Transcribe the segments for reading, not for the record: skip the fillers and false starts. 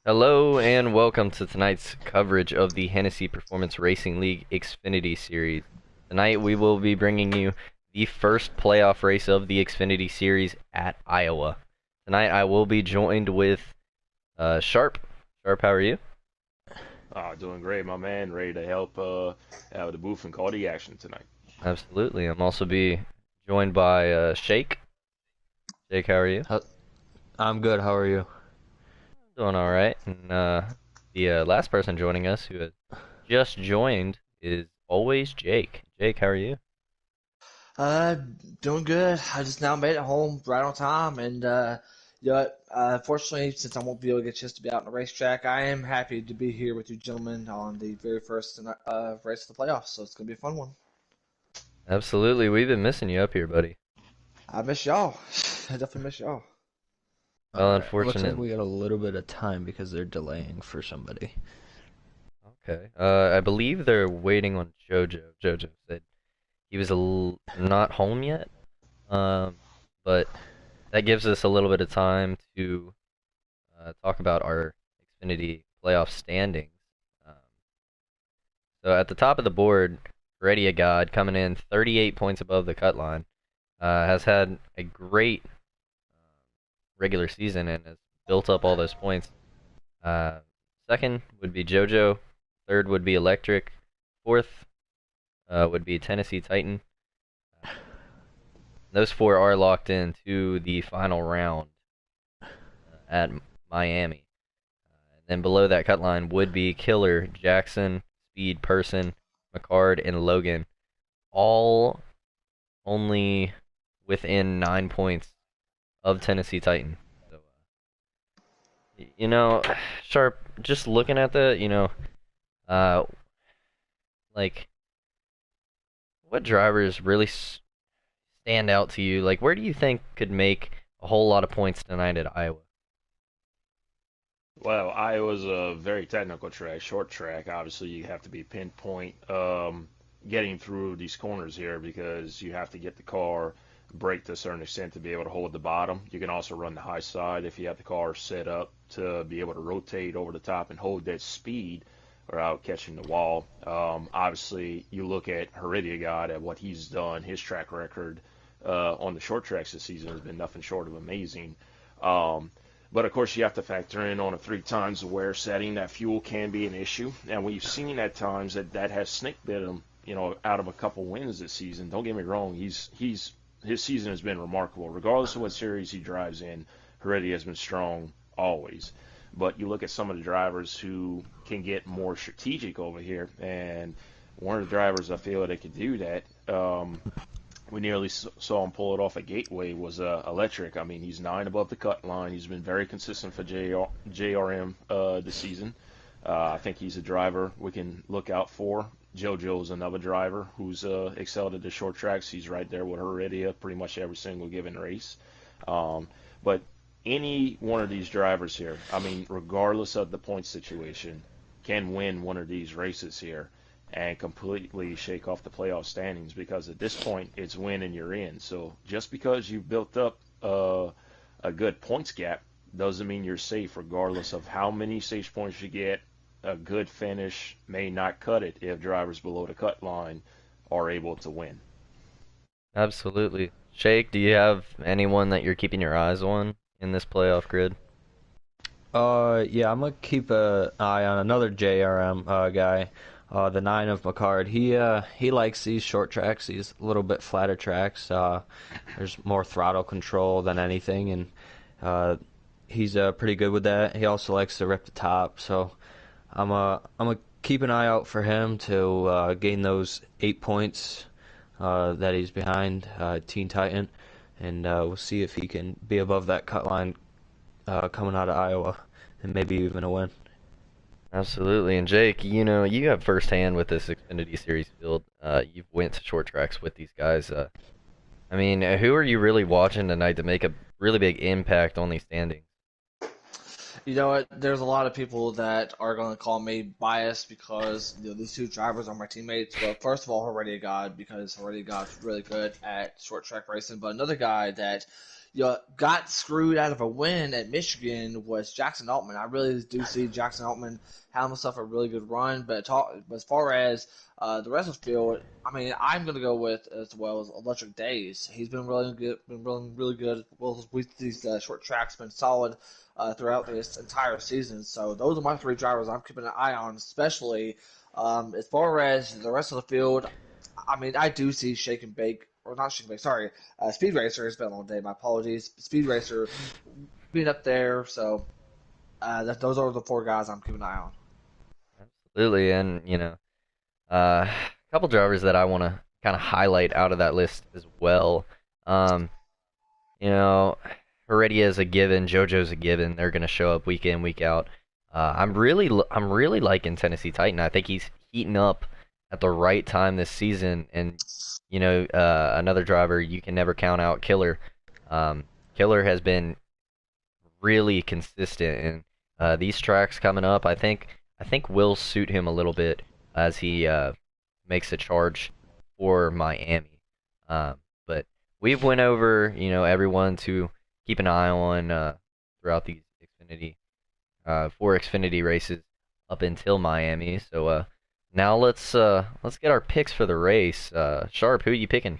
Hello and welcome to tonight's coverage of the Hennessy Performance Racing League Xfinity Series. Tonight we will be bringing you the first playoff race of the Xfinity Series at Iowa. Tonight I will be joined with Sharp. Sharp, how are you? Doing great, my man. Ready to help out with the booth and call the action tonight. Absolutely. I'm also be joined by Shake. Shake, how are you? How- I'm good. How are you? Doing all right. And the last person joining us who has just joined is always Jake. Jake, how are you? Uh, Doing good. I just now made it home right on time, and fortunately, since I won't be able to get a chance to be out on the racetrack, I am happy to be here with you gentlemen on the very first race of the playoffs. So it's gonna be a fun one. Absolutely. We've been missing you up here, buddy. I miss y'all. I definitely miss y'all. Well, All right. Looks like unfortunately. we got a little bit of time because they're delaying for somebody. Okay. I believe they're waiting on JoJo. JoJo said he was not home yet. Um, but that gives us a little bit of time to talk about our Xfinity playoff standings. Um, so at the top of the board, Ready a God coming in 38 points above the cut line, has had a great regular season and has built up all those points. Uh, Second would be JoJo. Third would be Electric. Fourth would be Tennessee Titan. Those four are locked in to the final round at Miami. And then below that cut line would be Killer, Jackson, Speed, Person, McCard, and Logan. All only within 9 points of Tennessee Titan. So, you know, Sharp, just looking at the, uh, like, what drivers really stand out to you? Like, where do you think could make a whole lot of points tonight at Iowa? Well, Iowa's a very technical track, short track. Obviously, you have to be pinpoint getting through these corners here because you have to get the car brake to a certain extent to be able to hold the bottom. You can also run the high side if you have the car set up to be able to rotate over the top and hold that speed without catching the wall. Obviously, you look at Heredia God at what he's done, his track record on the short tracks this season has been nothing short of amazing. Um, but of course, you have to factor in on a three times the wear setting that fuel can be an issue, and we've seen at times that has snake bit him, out of a couple wins this season. Don't get me wrong, he's his season has been remarkable, regardless of what series he drives in. Heredia has been strong always. But you look at some of the drivers who can get more strategic over here, and one of the drivers I feel that could do that. We nearly saw him pull it off at Gateway was Electric. I mean, he's 9 above the cut line. He's been very consistent for JRM this season. I think he's a driver we can look out for. JoJo's another driver who's excelled at the short tracks. He's right there with Heredia pretty much every single given race. But any one of these drivers here, I mean, regardless of the point situation, can win one of these races here and completely shake off the playoff standings because at this point it's win and you're in. So just because you've built up a good points gap doesn't mean you're safe, regardless of how many stage points you get. A good finish may not cut it if drivers below the cut line are able to win. Absolutely. Shake, do you have anyone that you're keeping your eyes on in this playoff grid? Yeah, I'm gonna keep an eye on another JRM guy, the 9 of McCard. He likes these short tracks, these little bit flatter tracks. There's more throttle control than anything, and he's pretty good with that. He also likes to rip the top, so I'm gonna keep an eye out for him to gain those 8 points that he's behind Teen Titan, and we'll see if he can be above that cut line coming out of Iowa, and maybe even a win. Absolutely. And Jake, you have firsthand with this Xfinity Series field. You've went to short tracks with these guys. I mean, who are you really watching tonight to make a really big impact on these standings? You know what? There's a lot of people that are going to call me biased because these two drivers are my teammates. But first of all, Heredia God, because Heredia God's really good at short track racing. But another guy that got screwed out of a win at Michigan was Jackson Altman. I really do see Jackson Altman having himself a really good run. But as far as the rest of the field, I mean, I'm going to go with as well as Electric Days. He's been really good, really good. Well, with these short tracks, been solid throughout this entire season. So those are my three drivers I'm keeping an eye on, especially as far as the rest of the field. I mean, I do see Shake and Bake, or not Shake and Bake, sorry, Speed Racer. It's been a long day. My apologies. Speed Racer being up there. So those are the four guys I'm keeping an eye on. Absolutely, and a couple drivers that I want to kind of highlight out of that list as well. Um, you know, Heredia is a given, JoJo's a given. They're gonna show up week in, week out. I'm really liking Tennessee Titan. I think he's heating up at the right time this season, and another driver you can never count out, Killer. Killer has been really consistent, and these tracks coming up, I think will suit him a little bit as he makes a charge for Miami. But we've went over everyone to keep an eye on throughout these Xfinity 4 Xfinity races up until Miami. So now let's get our picks for the race. Sharp, who are you picking?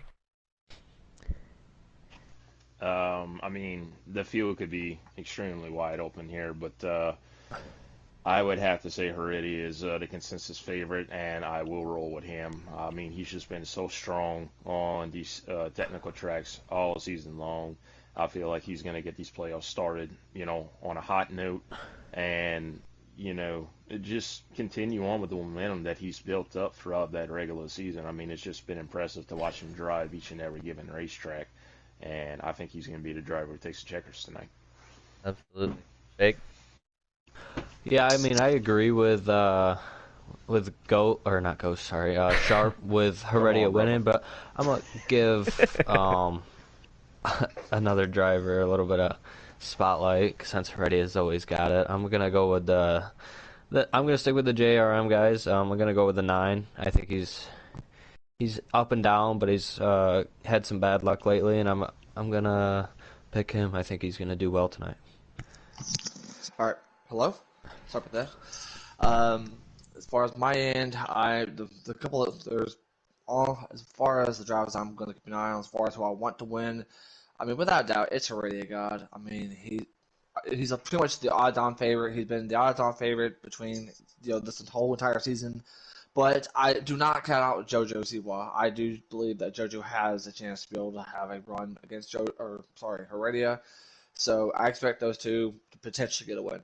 I mean, the field could be extremely wide open here, but I would have to say Heredia is the consensus favorite, and I will roll with him. I mean, he's just been so strong on these technical tracks all season long. I feel like he's going to get these playoffs started, on a hot note, and just continue on with the momentum that he's built up throughout that regular season. I mean, it's just been impressive to watch him drive each and every given racetrack, and I think he's going to be the driver who takes the checkers tonight. Absolutely. Jake? Yeah, I mean, I agree with Go or not Ghost, sorry, Sharp with Heredia on, brother. winning, but I'm gonna give another driver a little bit of spotlight since Heredia's always got it. I'm gonna go with I'm gonna stick with the JRM guys. I'm gonna go with the 9. I think he's up and down, but he's had some bad luck lately, and I'm gonna pick him. I think he's gonna do well tonight. All right, hello. Sorry about that. As far as my end, the couple of there's all as far as the drivers I'm going to keep an eye on, as far as who I want to win. I mean, without doubt, it's Heredia God. I mean, he's pretty much the odds-on favorite. He's been the odds-on favorite between this whole entire season. But I do not count out JoJo Siwa. I do believe that JoJo has a chance to be able to have a run against Heredia. So I expect those two to potentially get a win.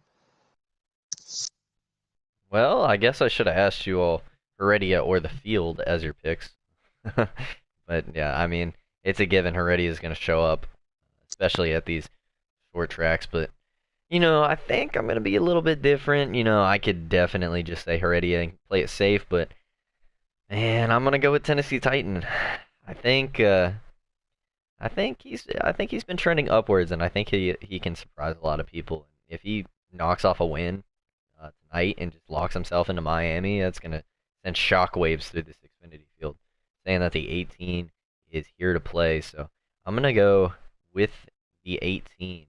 Well, I guess I should have asked you all Heredia or the field as your picks. But yeah, I mean, it's a given Heredia is going to show up, especially at these short tracks. But, I think I'm going to be a little bit different. I could definitely just say Heredia and play it safe, but, man, I'm going to go with Tennessee Titan. I think he's been trending upwards, and I think he can surprise a lot of people. If he knocks off a win tonight and just locks himself into Miami, that's gonna send shockwaves through this Xfinity field, saying that the 18 is here to play. So I'm gonna go with the 18,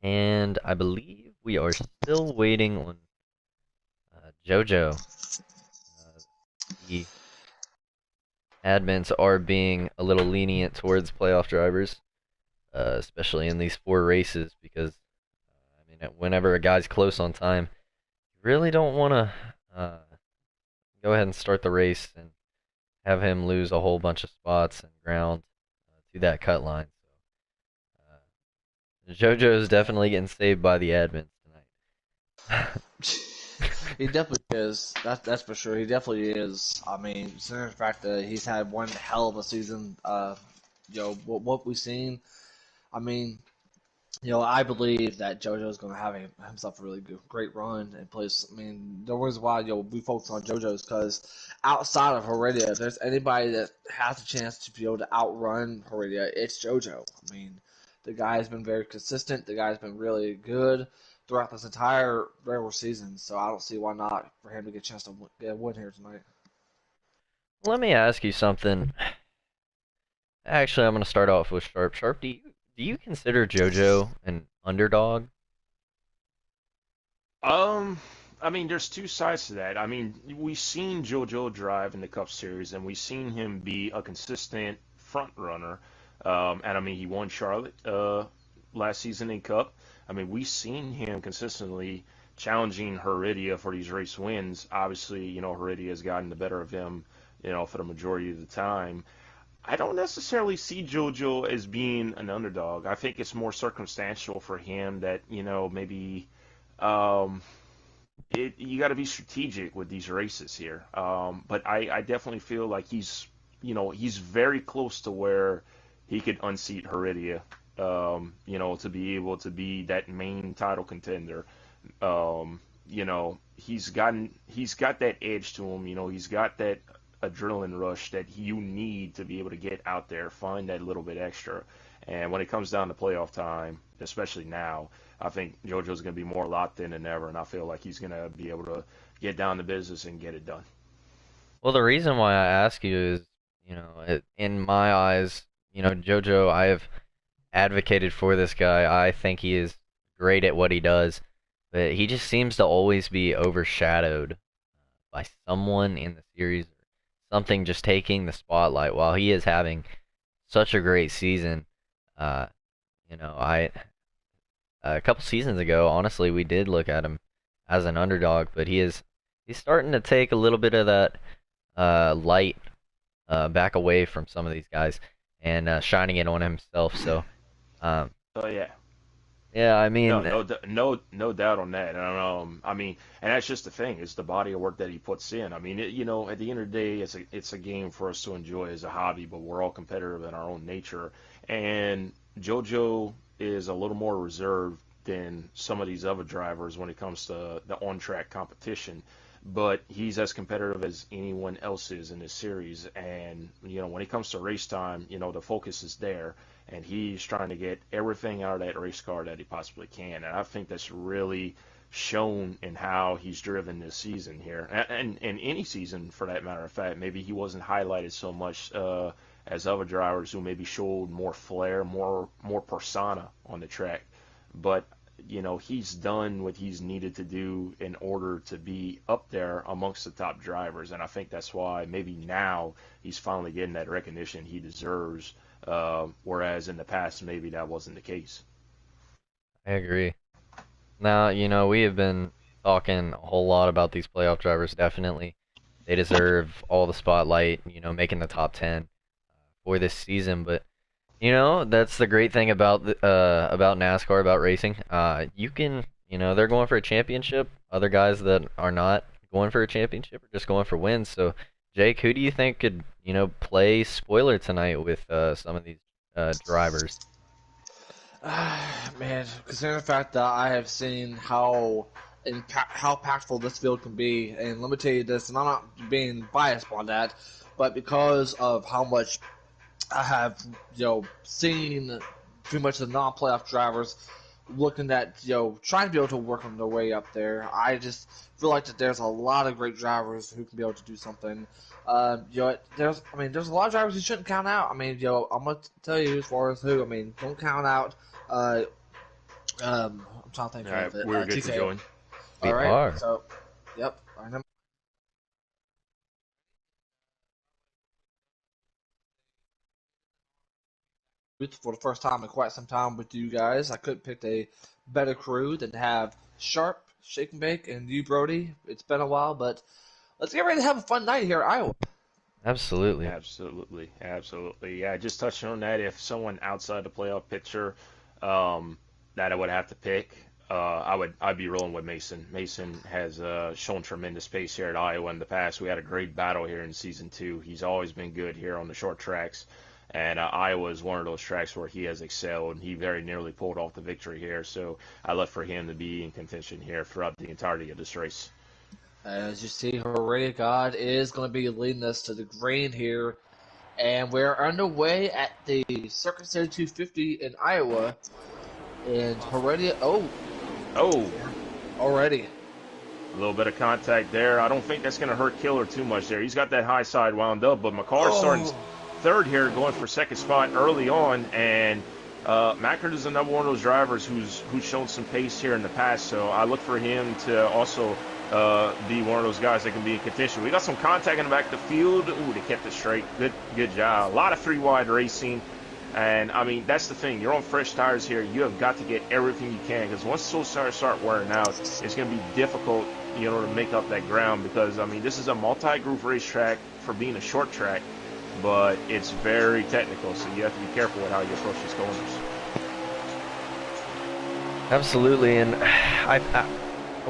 and I believe we are still waiting on JoJo. The admins are being a little lenient towards playoff drivers, especially in these 4 races, because I mean, whenever a guy's close on time, you really don't want to go ahead and start the race and have him lose a whole bunch of spots and ground to that cut line. So JoJo is definitely getting saved by the admins tonight. He definitely is. That's for sure. He definitely is. I mean, considering the fact that he's had one hell of a season, what we've seen. I mean, I believe that JoJo's going to have himself a really great run and place. I mean, the reason why we focus on JoJo's because outside of Heredia, if there's anybody that has a chance to be able to outrun Heredia, it's JoJo. I mean, the guy has been very consistent. The guy's been really good throughout this entire regular season, so I don't see why not for him to get a chance to get a win here tonight. Let me ask you something. Actually, I'm gonna start off with Sharp. Sharp, do you consider JoJo an underdog? Um, I mean, there's two sides to that. I mean, we've seen JoJo drive in the Cup Series, and we've seen him be a consistent front runner. And I mean, he won Charlotte last season in Cup. I mean, we've seen him consistently challenging Heredia for these race wins. Obviously, Heredia has gotten the better of him, for the majority of the time. I don't necessarily see JoJo as being an underdog. I think it's more circumstantial for him that, maybe. Um, you got to be strategic with these races here. But I definitely feel like he's very close to where he could unseat Heredia, to be able to be that main title contender. He's got that edge to him. He's got that adrenaline rush that you need to be able to get out there, find that little bit extra. And when it comes down to playoff time, especially now, I think JoJo's going to be more locked in than ever, and I feel like he's going to be able to get down to business and get it done. Well, the reason why I ask you is, in my eyes, JoJo, I have advocated for this guy. I think he is great at what he does, but he just seems to always be overshadowed by someone in the series, or something just taking the spotlight while he is having such a great season. Uh, I a couple seasons ago, honestly, we did look at him as an underdog, but he's starting to take a little bit of that light back away from some of these guys and shining it on himself. So, um, So yeah, yeah, I no, mean, no doubt on that. And I mean, and that's just the thing. It's the body of work that he puts in. I mean, at the end of the day, it's a game for us to enjoy as a hobby, but we're all competitive in our own nature. And JoJo is a little more reserved than some of these other drivers when it comes to the on-track competition. But he's as competitive as anyone else is in this series. And, when it comes to race time, the focus is there. And he's trying to get everything out of that race car that he possibly can. And I think that's really shown in how he's driven this season here. And any season, for that matter of fact. Maybe he wasn't highlighted so much as other drivers who maybe showed more flair, more persona on the track. But he's done what he's needed to do in order to be up there amongst the top drivers, and I think that's why maybe now he's finally getting that recognition he deserves. Whereas in the past, maybe that wasn't the case. I agree. Now, we have been talking a whole lot about these playoff drivers. Definitely, they deserve all the spotlight. Making the top 10 for this season, but that's the great thing about about NASCAR, about racing. You can, they're going for a championship. Other guys that are not going for a championship are just going for wins. So, Jake, who do you think could, play spoiler tonight with some of these drivers? Man, considering the fact that I have seen how impactful this field can be, and let me tell you this, and I'm not being biased on that, but because of how much I have, seen pretty much the non-playoff drivers looking at, trying to be able to work on their way up there. I just feel like that there's a lot of great drivers who can be able to do something. There's a lot of drivers you shouldn't count out. I mean, I'm gonna tell you as far as who. I mean, don't count out. I'm trying to think All right, of it. we're good to TK. join. We All right, are. so, yep. I know. For the first time in quite some time with you guys. I couldn't pick a better crew than to have Sharp, Shake and Bake, and you, Brody. It's been a while, but let's get ready to have a fun night here at Iowa. Absolutely. Absolutely, absolutely. Yeah, just touching on that. If someone outside the playoff picture that I would have to pick, I'd be rolling with Mason. Mason has shown tremendous pace here at Iowa in the past. We had a great battle here in season 2. He's always been good here on the short tracks, and Iowa is one of those tracks where he has excelled. And he very nearly pulled off the victory here, so I look for him to be in contention here throughout the entirety of this race. As you see, Hooray God is going to be leading us to the green here, and we're underway at the Circuit City 250 in Iowa. And Heredia, Oh, already. a little bit of contact there. I don't think that's going to hurt Killer too much there. He's got that high side wound up, but McCarr's starting. Oh, third here, going for second spot early on, and Mackert is another one of those drivers who's shown some pace here in the past, so I look for him to also be one of those guys that can be in contention. We got some contact in the back of the field. Ooh, they kept it straight. Good job. A lot of 3-wide racing. And, I mean, that's the thing. You're on fresh tires here. You have got to get everything you can, because once those tires start wearing out, it's going to be difficult, to make up that ground, because, I mean, this is a multi-groove racetrack for being a short track, but it's very technical, so you have to be careful with how you approach these corners. Absolutely, and I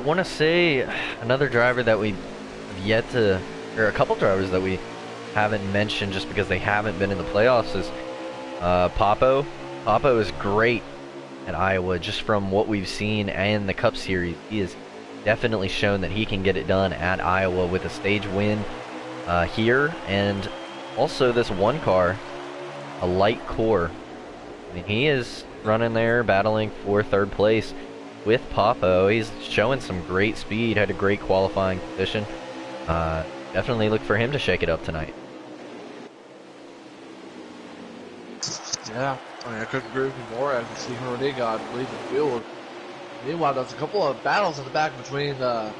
want to say another driver that we have yet to, or a couple drivers that we haven't mentioned just because they haven't been in the playoffs is Papo. Papo is great at Iowa just from what we've seen in the Cup Series. He has definitely shown that he can get it done at Iowa with a stage win here, and also this one car, a light core. I mean, he is running there battling for third place with Papo. He's showing some great speed, had a great qualifying position. Definitely look for him to shake it up tonight. Yeah, I mean, I couldn't agree with you more. As you see Rodrigo, I believe, in the field. Meanwhile, there's a couple of battles in the back between a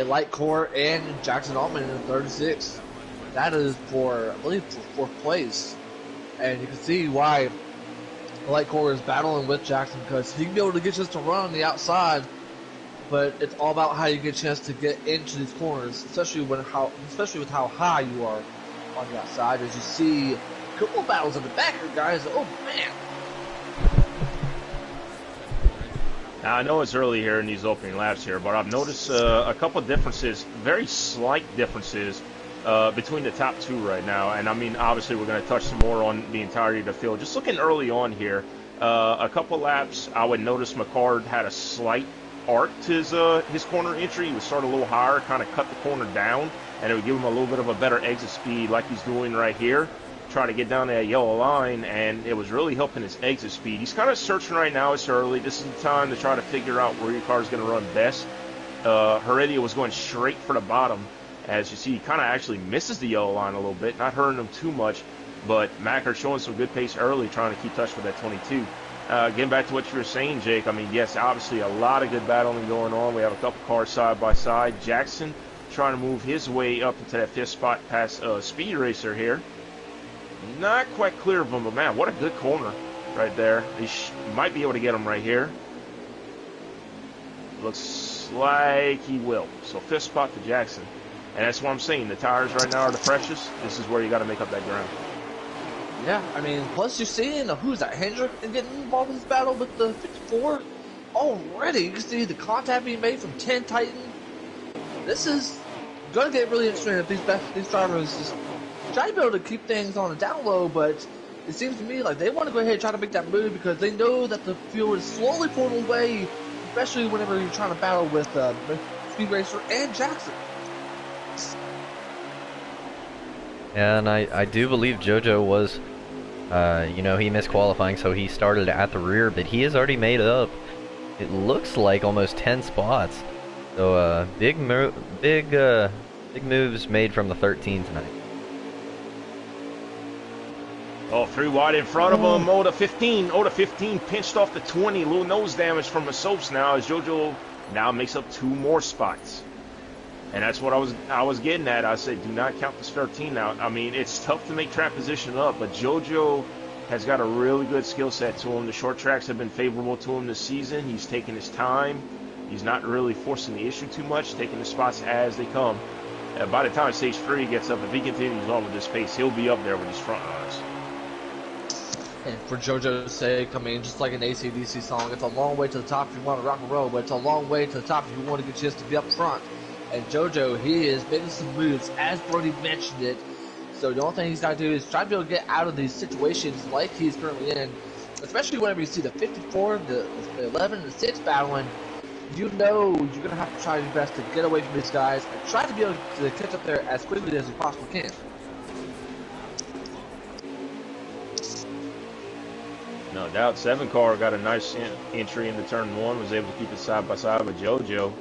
light core and Jackson Altman in 36. That is for, I believe, for fourth place. And you can see why the light core is battling with Jackson, because he can be able to get just to run on the outside, but it's all about how you get a chance to get into these corners, especially with how high you are on the outside. As you see a couple of battles in the back here, guys. Oh man. Now, I know it's early here in these opening laps here, but I've noticed a couple of differences, very slight differences, between the top two right now. And I mean, obviously, we're going to touch some more on the entirety of the field. Just looking early on here, a couple laps, I would notice McCard had a slight arc to his corner entry. He would start a little higher, kind of cut the corner down, and it would give him a little bit of a better exit speed like he's doing right here. Try to get down that yellow line, and it was really helping his exit speed. He's kind of searching right now. It's early. This is the time to try to figure out where your car is going to run best. Heredia was going straight for the bottom. As you see, he kind of actually misses the yellow line a little bit, not hurting him too much, but Macker showing some good pace early, trying to keep touch with that 22. Getting back to what you were saying, Jake, I mean, yes, obviously a lot of good battling going on. We have a couple cars side by side. Jackson trying to move his way up into that fifth spot past Speed Racer here. Not quite clear of him, but man, what a good corner right there. He might be able to get him right here. Looks like he will. So fifth spot to Jackson. And that's what I'm saying. The tires right now are the freshest. This is where you got to make up that ground. Yeah, I mean, plus you're seeing who's that, Hendrick, and getting involved in this battle with the 54 already. You can see the contact being made from 10 Titan. This is going to get really interesting if these drivers just try to be able to keep things on the down low, but it seems to me like they want to go ahead and try to make that move because they know that the field is slowly pulling away, especially whenever you're trying to battle with Speed Racer and Jackson. And I do believe JoJo was, he missed qualifying, so he started at the rear, but he has already made up, it looks like, almost 10 spots. So big moves made from the 13 tonight. Oh, 3 wide in front of him. Oh, the 15. Oh, the 15 pinched off the 20. A little nose damage from masopes now as JoJo now makes up 2 more spots. And that's what I was getting at. I said, do not count this 13 out. I mean, it's tough to make track position up, but JoJo has got a really good skill set to him. The short tracks have been favorable to him this season. He's taking his time. He's not really forcing the issue too much, taking the spots as they come. By the time stage 3 gets up, if he continues on with this pace, he'll be up there with his front runners. And for JoJo's sake, I mean, just like an AC/DC song, it's a long way to the top if you want to rock and roll, but it's a long way to the top if you want to get a chance to be up front. And JoJo, he is making some moves, as Brody mentioned it. So the only thing he's got to do is try to be able to get out of these situations like he's currently in, especially whenever you see the 54, the 11, and the 6 battling. You know you're going to have to try your best to get away from these guys and try to be able to catch up there as quickly as you possibly can. No doubt, 7 car got a nice entry into turn 1, was able to keep it side by side with JoJo,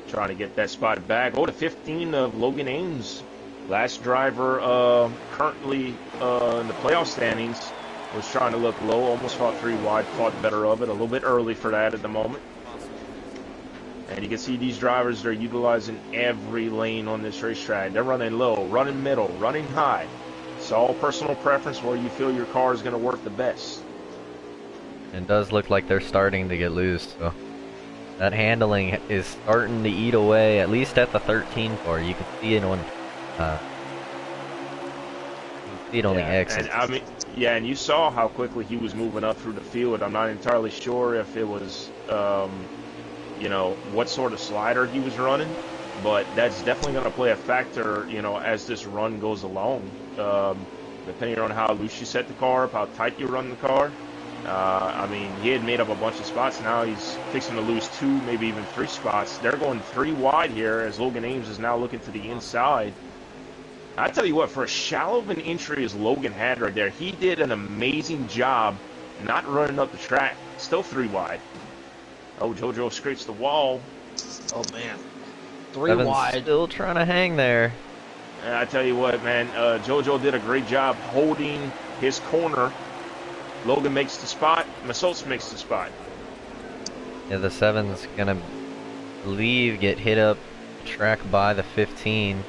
trying to get that spot back. Oh, the 15 of Logan Ames Last driver currently in the playoff standings was trying to look low, almost fought 3 wide, fought better of it. A little bit early for that at the moment. And you can see these drivers, they're utilizing every lane on this racetrack. They're running low, running middle, running high. It's all personal preference where you feel your car is going to work the best. It does look like they're starting to get loose, so that handling is starting to eat away, at least at the 13 car. You can see it on, the exits. And I mean, yeah, and you saw how quickly he was moving up through the field. I'm not entirely sure if it was, you know, what sort of slider he was running, but that's definitely going to play a factor, you know, as this run goes along. Depending on how loose you set the car up, how tight you run the car. I mean, he had made up a bunch of spots. Now he's fixing to lose 2, maybe even 3 spots. They're going 3 wide here as Logan Ames is now looking to the inside. I tell you what, for as shallow of an entry as Logan had right there, he did an amazing job not running up the track. Still 3 wide. Oh, JoJo scrapes the wall. Oh man, 3 Evan's wide. still trying to hang there. And I tell you what, man, JoJo did a great job holding his corner. Logan makes the spot. Masopes makes the spot. Yeah, the 7's gonna get hit up track by the 15.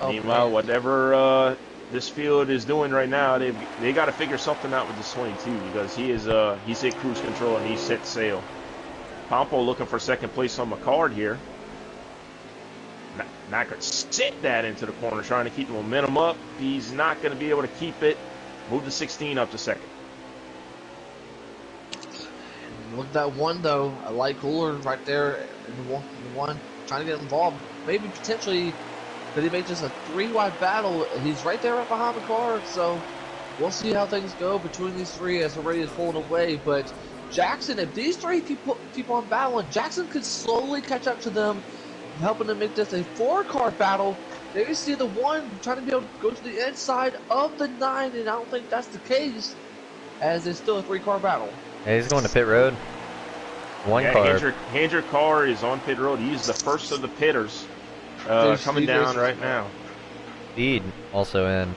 Oh, Meanwhile, man. whatever this field is doing right now, they got to figure something out with this 22 because he's hit cruise control and he's set sail. Pompo looking for second place on McCard here. Not going to sit that into the corner, trying to keep the momentum up. He's not going to be able to keep it. Move the 16 up to second. Look at that one though, a light cooler right there in the one trying to get involved. Maybe potentially could he make just a 3 wide battle? He's right there right behind the car, so we'll see how things go between these 3 as already is pulling away. But Jackson, if these 3 keep on battling, Jackson could slowly catch up to them, helping to make this a 4-car battle. There you see the 1 trying to be able to go to the inside of the 9, and I don't think that's the case, as it's still a 3-car battle. Yeah, he's going to pit road. 1 car. Hendrick Carr is on pit road. He's the first of the pitters coming down right now. Speed also in.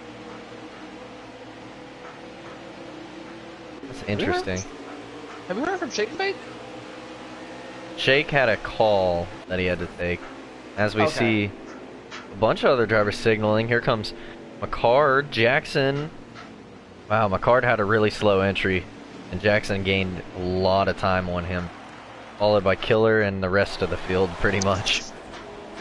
That's interesting. Have you heard from Shake Fate? Shake had a call that he had to take. As we see a bunch of other drivers signaling. Here comes McCard, Jackson. Wow, McCard had a really slow entry, and Jackson gained a lot of time on him. Followed by Killer and the rest of the field, pretty much.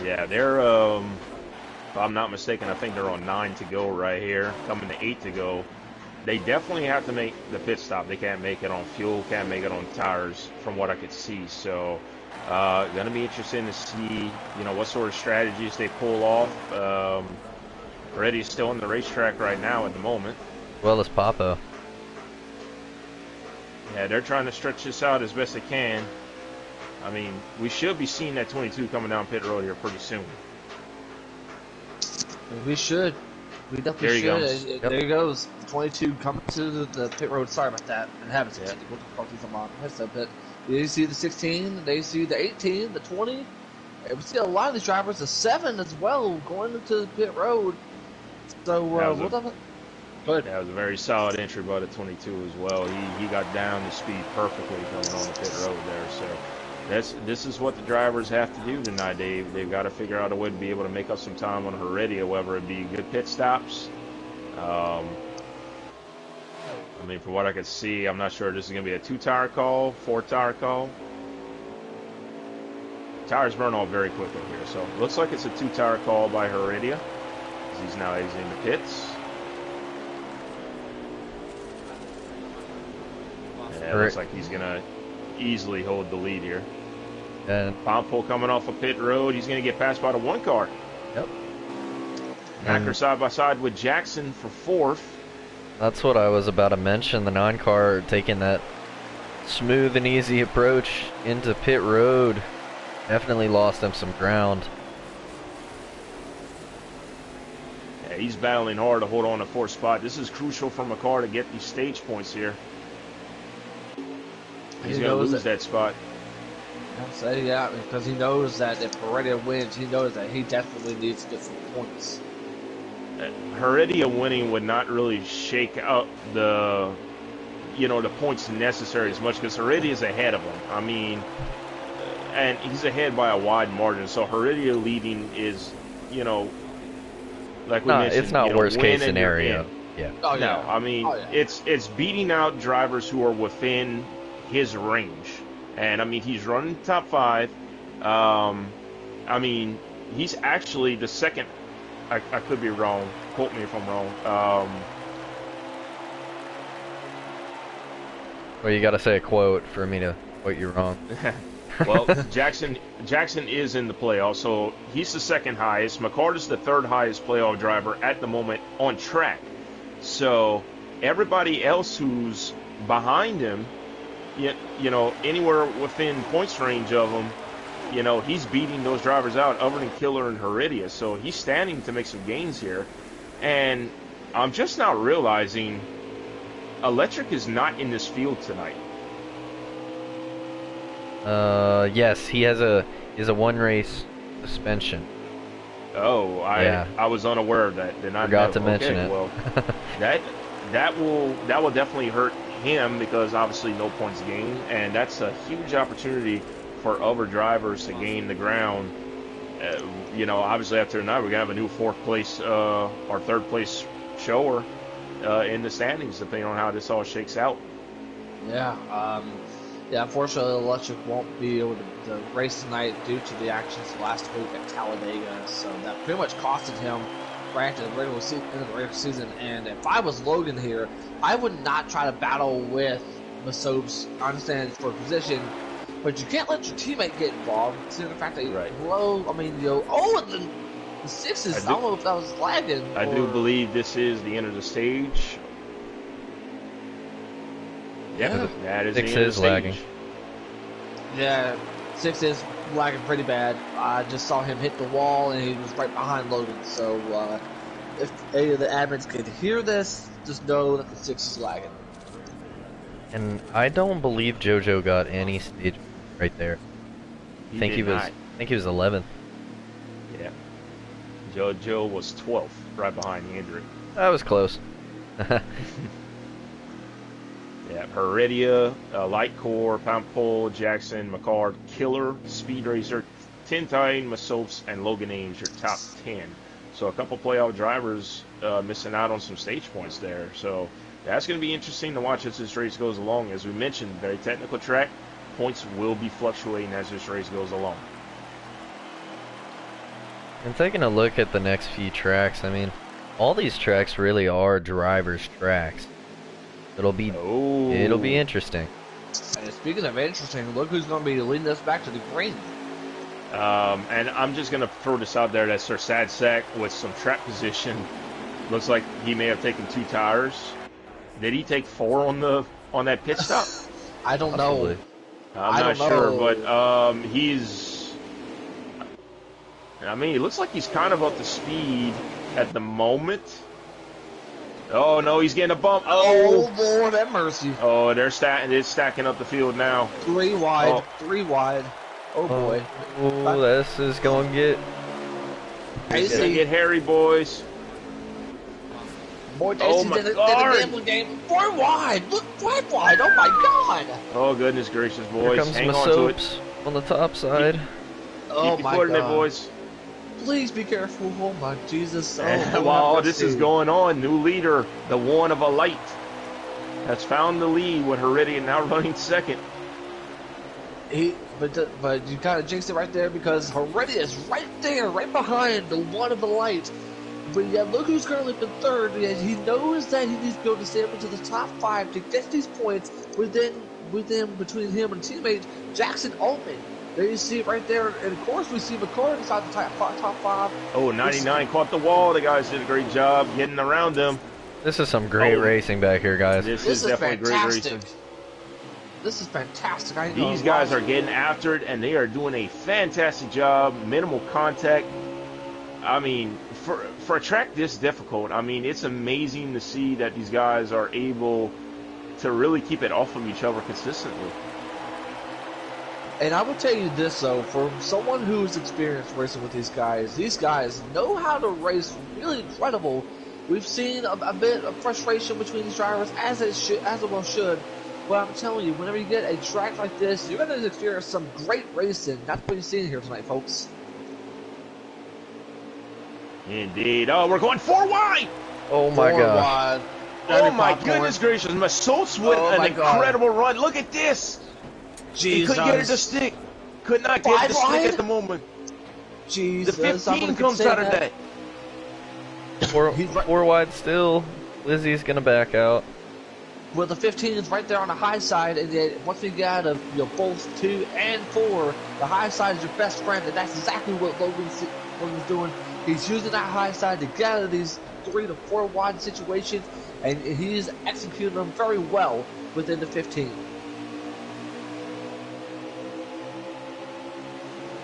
Yeah, they're, if I'm not mistaken, I think they're on 9 to go right here, coming to 8 to go. They definitely have to make the pit stop. They can't make it on fuel, can't make it on tires, from what I could see. So, going to be interesting to see, you know, what sort of strategies they pull off. Reddy's still on the racetrack right now at the moment. As well as Papo. Yeah, they're trying to stretch this out as best they can. I mean, we should be seeing that 22 coming down pit road here pretty soon. We should. We definitely should. There he goes. The 22 coming to the pit road. Sorry about that. And having some technical difficulties on my headset pit. You see the 16, they see the 18, the 20. We see a lot of these drivers, the 7 as well, going into the pit road. So, we'll definitely... Good. That was a very solid entry by the 22 as well. He got down the speed perfectly coming on the pit road there. So this is what the drivers have to do tonight, Dave. They've got to figure out a way to be able to make up some time on Heredia, whether it be good pit stops. I mean, from what I could see, I'm not sure this is going to be a 2-tire call, 4-tire call. Tires burn off very quickly here, so it looks like it's a 2-tire call by Heredia. He's now exiting the pits. Yeah, it looks like he's going to easily hold the lead here. And Pompo coming off a pit road. He's going to get passed by the 1 car. Yep. Macker side by side with Jackson for 4th. That's what I was about to mention. The 9 car taking that smooth and easy approach into pit road. Definitely lost him some ground. Yeah, he's battling hard to hold on to 4th spot. This is crucial for McCarr to get these stage points here. He's going to lose that spot. I'll say, yeah, because he knows that if Heredia wins, he knows that he definitely needs to get some points. Heredia winning would not really shake up the the points necessary as much because Heredia is ahead of him. I mean, and he's ahead by a wide margin. So Heredia leading is, like we mentioned, it's not worst win case and you're scenario. in. Yeah. Oh, No, yeah. I mean Oh, yeah. it's beating out drivers who are within his range, and I mean he's running top 5. I mean he's actually the second. I could be wrong. Quote me if I'm wrong. Well, you got to say a quote for me to quote you wrong. Well, Jackson is in the playoffs, so he's the second highest. McCart is the third highest playoff driver at the moment on track. So everybody else who's behind him, anywhere within points range of him, he's beating those drivers out other than Killer and Heredia. So he's standing to make some gains here. And I'm just now realizing Electric is not in this field tonight. Yes, he has a one race suspension. Oh, I was unaware of that. Did not Forgot know. to mention it. Well, that will definitely hurt him because obviously no points gained, and that's a huge opportunity for other drivers to gain the ground. Obviously after tonight we're gonna have a new fourth place or third place shower in the standings, depending on how this all shakes out. Yeah. Yeah, unfortunately, Electric won't be able to race tonight due to the actions last week at Talladega. So that pretty much costed him right after the regular season. And if I was Logan here, I would not try to battle with masopes. I understand it's for position, but you can't let your teammate get involved. Considering the fact that and then the sixes. I don't know if that was lagging. I do believe this is the end of the stage. Yeah, that is 6 the end of the is stage. lagging. Yeah, 6 is lagging pretty bad. I just saw him hit the wall, and he was right behind Logan. So if any of the admins could hear this, just know that the 6 is lagging. And I don't believe JoJo got any stage right there. I think he was 11th. Yeah. JoJo was 12th, right behind Hendrick. That was close. Yeah, Heredia, Light Core, Pampol, Jackson, McCard, Killer, Speed Racer, Tintine, Masopes, and Logan Ames, your top 10. So a couple playoff drivers missing out on some stage points there. So that's going to be interesting to watch as this race goes along. As we mentioned, very technical track. Points will be fluctuating as this race goes along. And taking a look at the next few tracks, I mean, all these tracks really are drivers' tracks. It'll be interesting. And speaking of interesting, look who's going to be leading us back to the green. And I'm just going to throw this out there. That's Sir Sad Sack with some track position. Looks like he may have taken 2 tires. Did he take 4 on that pit stop? I don't Possibly. know. I'm not sure, but he's. I mean, it looks like he's kind of up to speed at the moment. Oh no, he's getting a bump. Oh Lord have mercy. Oh, they're stacking up the field now. 3 wide, 3 wide. Oh boy. Oh, this is going to get... It's going to get hairy, boys. Boy, Jason did a gambling game. 4 wide. Look, 5 wide. Oh my God. Oh goodness gracious, boys. Here comes Hang on to it. Masopes on the top side. Oh Keep my putting God. it, boys. Please be careful. Oh my Jesus. And while this is going on, new leader, the one of a light, has found the lead with Heredia now running second. But you kind of jinxed it right there because Heredia is right there, right behind the one of the light. But yeah, look who's currently in third. He knows that he needs to go to step into the top 5 to get these points between him and teammate Jackson Altman. There you see it right there, and of course we see McCord inside the top 5. Oh, 99 caught the wall. The guys did a great job getting around them. This is some great racing back here, guys. This is definitely fantastic. great racing. This is fantastic. These guys are getting after it, and they are doing a fantastic job. Minimal contact. I mean, for a track this difficult, I mean, it's amazing to see that these guys are able to really keep it off of each other consistently. And I will tell you this though, for someone who's experienced racing with these guys know how to race really incredible. We've seen a bit of frustration between these drivers, as it well should. But I'm telling you, whenever you get a track like this, you're going to experience some great racing. That's what you're seeing here tonight, folks. Indeed. Oh, we're going 4 wide. Oh my gosh. Wide. Oh my goodness gracious. Masopes with an incredible run. Look at this. He couldn't get it to stick. Could not get it to stick at the moment. Jesus. The 15 comes out of that. Four wide still. Lizzie's gonna back out. Well, the 15 is right there on the high side, and then once we get out of both 2 and 4, the high side is your best friend, and that's exactly what Logan's doing. He's using that high side to get out of these 3 to 4 wide situations, and he's executing them very well within the 15.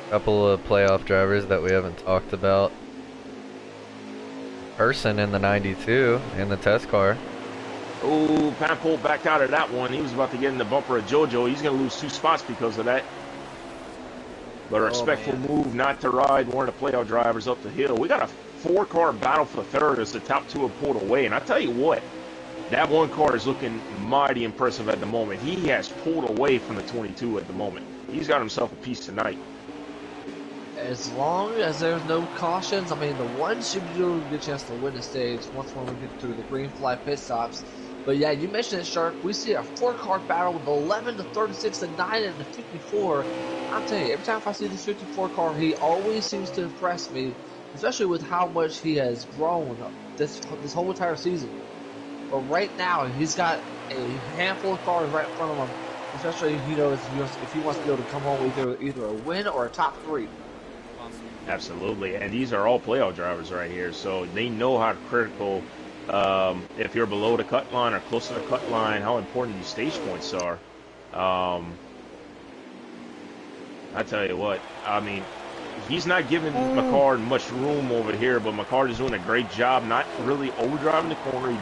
Couple of playoff drivers that we haven't talked about. Person in the 92 in the test car. Oh, kind of pulled back out of that one. He was about to get in the bumper of JoJo. He's going to lose 2 spots because of that. But a respectful move not to ride one of the playoff drivers up the hill. We got a 4-car battle for third as the top 2 have pulled away. And I tell you what, that 1 car is looking mighty impressive at the moment. He has pulled away from the 22 at the moment. He's got himself a piece tonight. As long as there's no cautions, I mean, the 1 should be doing a good chance to win the stage once we get through the green flag pit stops. But yeah, you mentioned it, Shark. We see a 4-car battle with 11 to 36 to 9 and the 54. I'm telling you, every time I see this 54 car, he always seems to impress me, especially with how much he has grown this whole entire season. But right now, he's got a handful of cars right in front of him, especially if he wants to be able to come home with either a win or a top 3. Absolutely, and these are all playoff drivers right here, so they know how critical, if you're below the cut line or close to the cut line, how important these stage points are. I tell you what, I mean, he's not giving McCard much room over here, but McCard is doing a great job not really overdriving the corner.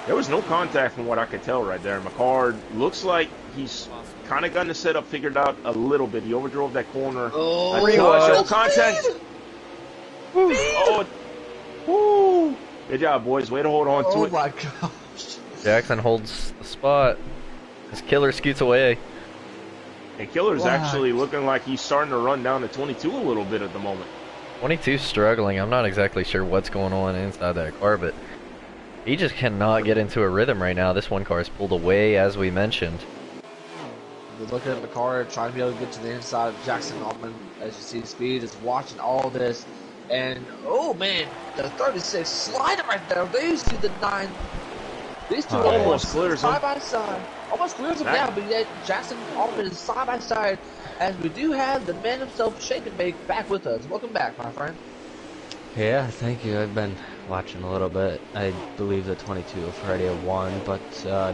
There was no contact from what I could tell right there. McCard looks like he's kind of gotten the setup figured out a little bit. He overdrove that corner. Oh, no contact. Oh, woo. Good job, boys. Way to hold on to it. Oh my gosh. Jackson holds the spot. His killer scoots away. And Killer's actually looking like he's starting to run down to 22 a little bit at the moment. 22's struggling. I'm not exactly sure what's going on inside that car, but he just cannot get into a rhythm right now. This 1 car is pulled away, as we mentioned. We're looking at the car, trying to be able to get to the inside of Jackson Altman. As you see, Speed is watching all this. And, oh man, the 36 sliding right there. They see the 9. These 2 almost clears side by side. Almost clears them down, but yet Jackson Altman is side by side. As we do have the man himself, Shake and Bake, back with us. Welcome back, my friend. Yeah, thank you. I've been watching a little bit. I believe the 22 have already won, but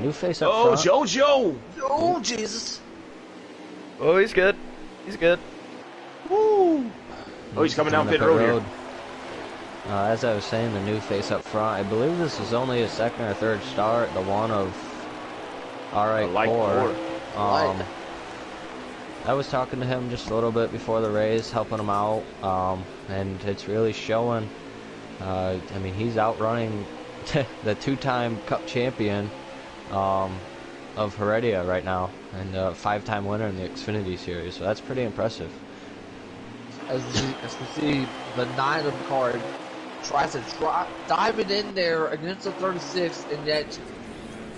new face up front. Oh, JoJo! Oh, Jesus. Oh, he's good. He's good. Woo! Oh, he's coming down pit road here. As I was saying, the new face up front, I believe this is only his 2nd or 3rd start, the one of Alright Core. I was talking to him just a little bit before the race, helping him out, and it's really showing. I mean, he's outrunning the 2-time Cup champion of Heredia right now, and 5-time winner in the Xfinity series, so that's pretty impressive. As we see, the 9 of the card tries to dive it in there against the 36, and yet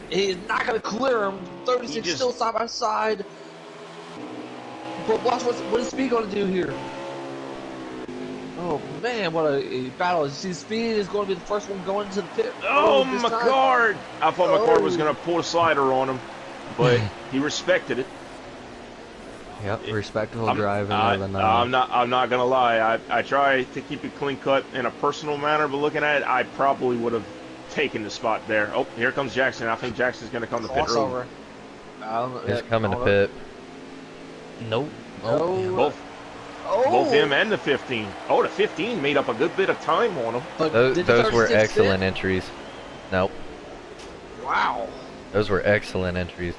he is not going to clear him. 36 still side by side. But watch what is Speed going to do here. Oh man, what a battle. You see, Speed is going to be the first one going into the pit. Oh, McCard! I thought McCard was going to pull a slider on him, but he respected it. Yep, respectable driving. I'm not gonna lie. I try to keep it clean cut in a personal manner, but looking at it, I probably would have taken the spot there. Oh, here comes Jackson. I think Jackson's gonna come to pit road. He's coming to pit. Nope. Both him and the 15. Oh, the 15 made up a good bit of time on him. Those were excellent entries. Nope. Wow. Those were excellent entries.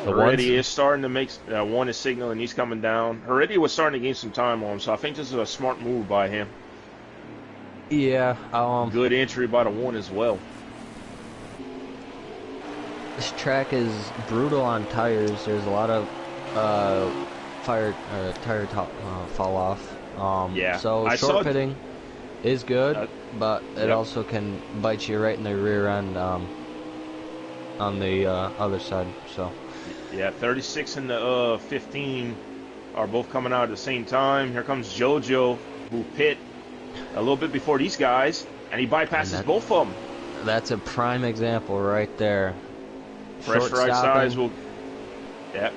The Heredia ones. is starting to make one is signaling he's coming down. Heredia was starting to gain some time on him, so I think this is a smart move by him. Yeah. Good entry by the one as well. This track is brutal on tires. There's a lot of tire top fall off. Yeah. So short pitting is good, but it Yep. also can bite you right in the rear end on the other side. So Yeah, 36 and the 15 are both coming out at the same time. Here comes JoJo, who pit a little bit before these guys, and he bypasses both of them. that's a prime example right there. Pressurized size will. Yep.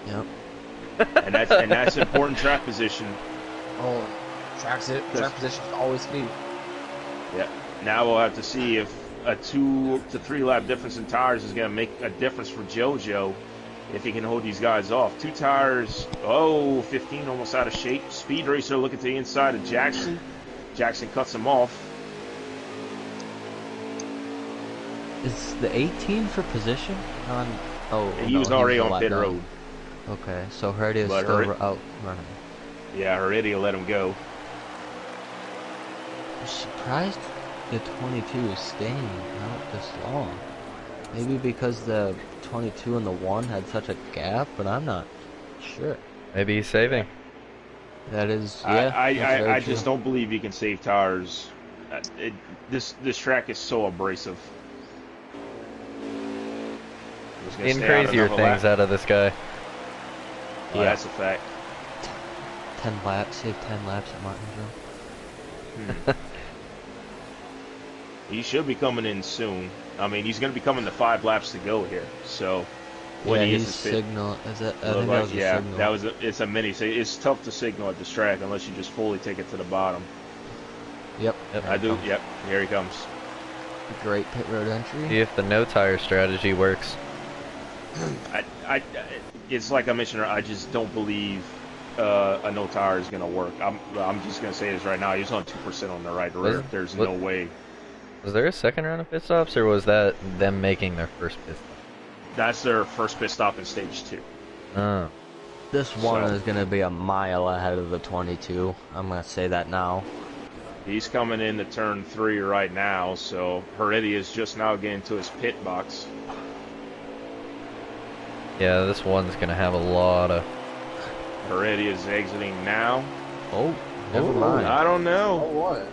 And that's important track position. Oh, track position is always key. Yeah. Now we'll have to see if a 2 to 3 lap difference in tires is going to make a difference for JoJo if he can hold these guys off. 2 tires. 15 almost out of shape. Speed Racer looking to the inside of Jackson. Jackson cuts him off. Is the 18 for position on? Oh, He no, was already a on lap pit down. road. Okay, so Heredia is But still out running. Yeah, Heredia let him go. I'm surprised the 22 is staying out this long. Maybe because the 22 and the 1 had such a gap, but I'm not sure. Maybe he's saving. That is, yeah. I just don't believe you can save tires. This track is so abrasive. Seeing crazier things out of this guy. Yeah, that's a fact. 10 laps, save 10 laps at Martinsville. He should be coming in soon. I mean, he's going to be coming to 5 laps to go here. So when he he's hits his pit, signal. Is it? I think that was a signal. It's a mini. It's tough to signal at this track unless you just fully take it to the bottom. Yep. I do. Yep. Here he comes. Great pit road entry. See if the no tire strategy works. It's like I mentioned. I just don't believe a no tire is going to work. I'm just going to say this right now. He's on 2% on the right rear. There's no way. Was there a second round of pit stops, or was that them making their first pit stop? That's their first pit stop in stage 2. Oh. This one is going to be a mile ahead of the 22. I'm going to say that now. He's coming into turn 3 right now, so Heredia is just now getting to his pit box. Yeah, this one's gonna have a lot of. Heredia is exiting now. Oh, never mind. I don't know. What?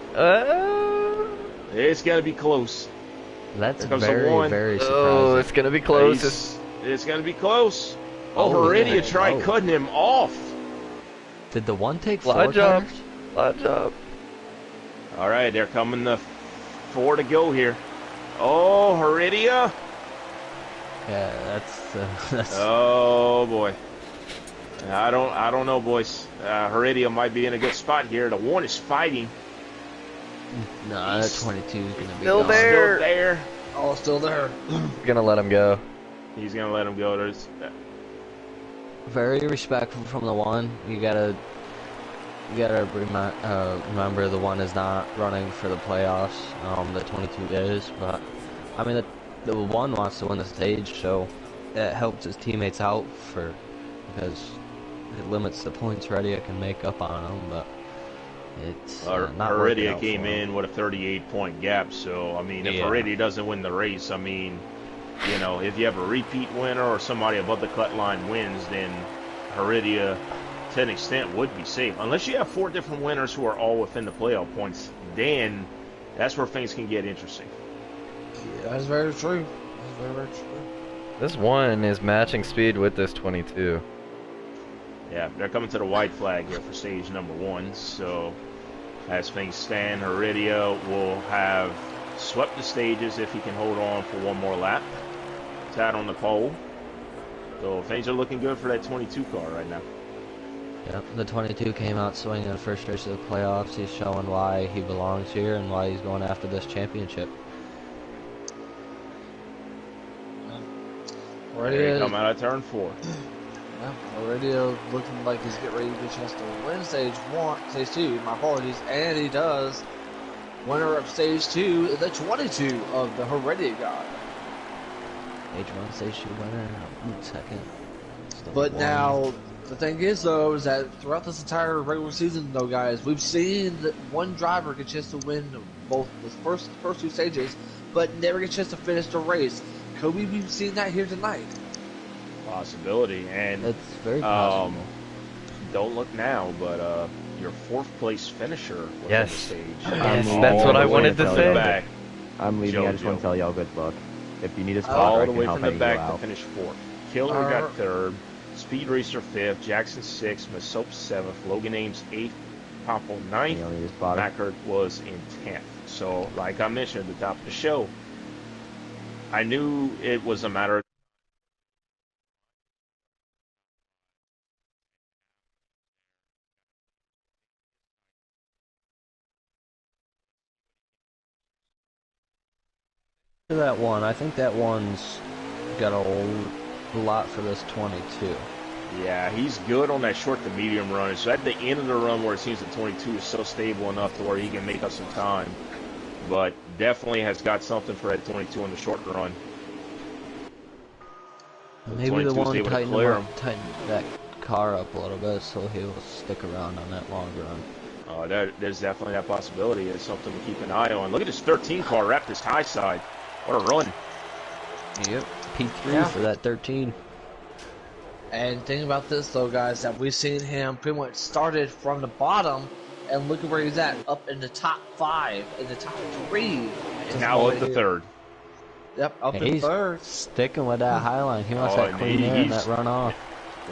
It's gonna be close. That's Here comes the very, one. very surprising. Oh, it's gonna be close. It's gonna be close. Oh, Heredia yeah. tried cutting him off. Did the one take Lot 4 job. tires? Lot job. All right, they're coming the 4 to go here. Oh, Heredia. Yeah, that's. Oh boy. I don't know, boys. Heredia might be in a good spot here. The 1 is fighting. No, that 22 is gonna be Still gone. there. Still there. Oh, still there. Gonna let him go. He's gonna let him go. There's. Very respectful from the 1. You gotta remember the 1 is not running for the playoffs. The 22 is, but I mean the 1 wants to win the stage, so it helps his teammates out because it limits the points Heredia can make up on them, but it's not working Heredia out came for him. in with a 38-point gap, so I mean, if Heredia doesn't win the race, I mean, you know, if you have a repeat winner or somebody above the cut line wins, then Heredia, to an extent, would be safe. Unless you have 4 different winners who are all within the playoff points, then that's where things can get interesting. Yeah, that's very true. That's very, very true. This one is matching speed with this 22. Yeah, they're coming to the white flag here for stage number 1, so as things stand, Heredia will have swept the stages if he can hold on for 1 more lap. Tad on the pole. So things are looking good for that 22 car right now. Yep, the 22 came out swinging the first race of the playoffs. He's showing why he belongs here and why he's going after this championship. They come out of turn 4. Yeah, already looking like he's getting ready to get a chance to win stage 2. My apologies, and he does. Winner of stage 2, the 22 of the Heredia guy. Stage 1, stage 2 winner, second. But now, the thing is, though, is that throughout this entire regular season, though, guys, we've seen that one driver get a chance to win both the first two stages, but never get a chance to finish the race. Could we be seeing that here tonight? Possibility, and It's very possible. don't look now, but your fourth place finisher was Yes. on the stage. Yes, that's what I wanted to From say. the back, I'm leaving. I just want JoJo. to tell y'all good luck. If you need a spot, all I the can way help from the you back to out. finish fourth. Killer got third, Speed Racer fifth, Jackson sixth, Masopes seventh, Logan Ames eighth, Pompo ninth, You only need a spot. Mackert was in 10th. So, like I mentioned at the top of the show, I knew it was a matter of That one, I think that one's got a lot for this 22. yeah, he's good on that short to medium run. So at the end of the run where it seems that 22 is so stable enough to where he can make up some time. But definitely has got something for that 22 on the short run. Maybe the 22's one able to clear him. tighten that car up a little bit so he'll stick around on that long run. There's definitely that possibility. It's something to keep an eye on. Look at this 13 car wrapped his high side. What a run. Yep, P3 for that 13. And think about this, though, guys, that we've seen him pretty much started from the bottom, and look at where he's at, up in the top 5, in the top 3. And now up to third. Yep, up in He's third. sticking with that high line. He wants that and clean air and that runoff.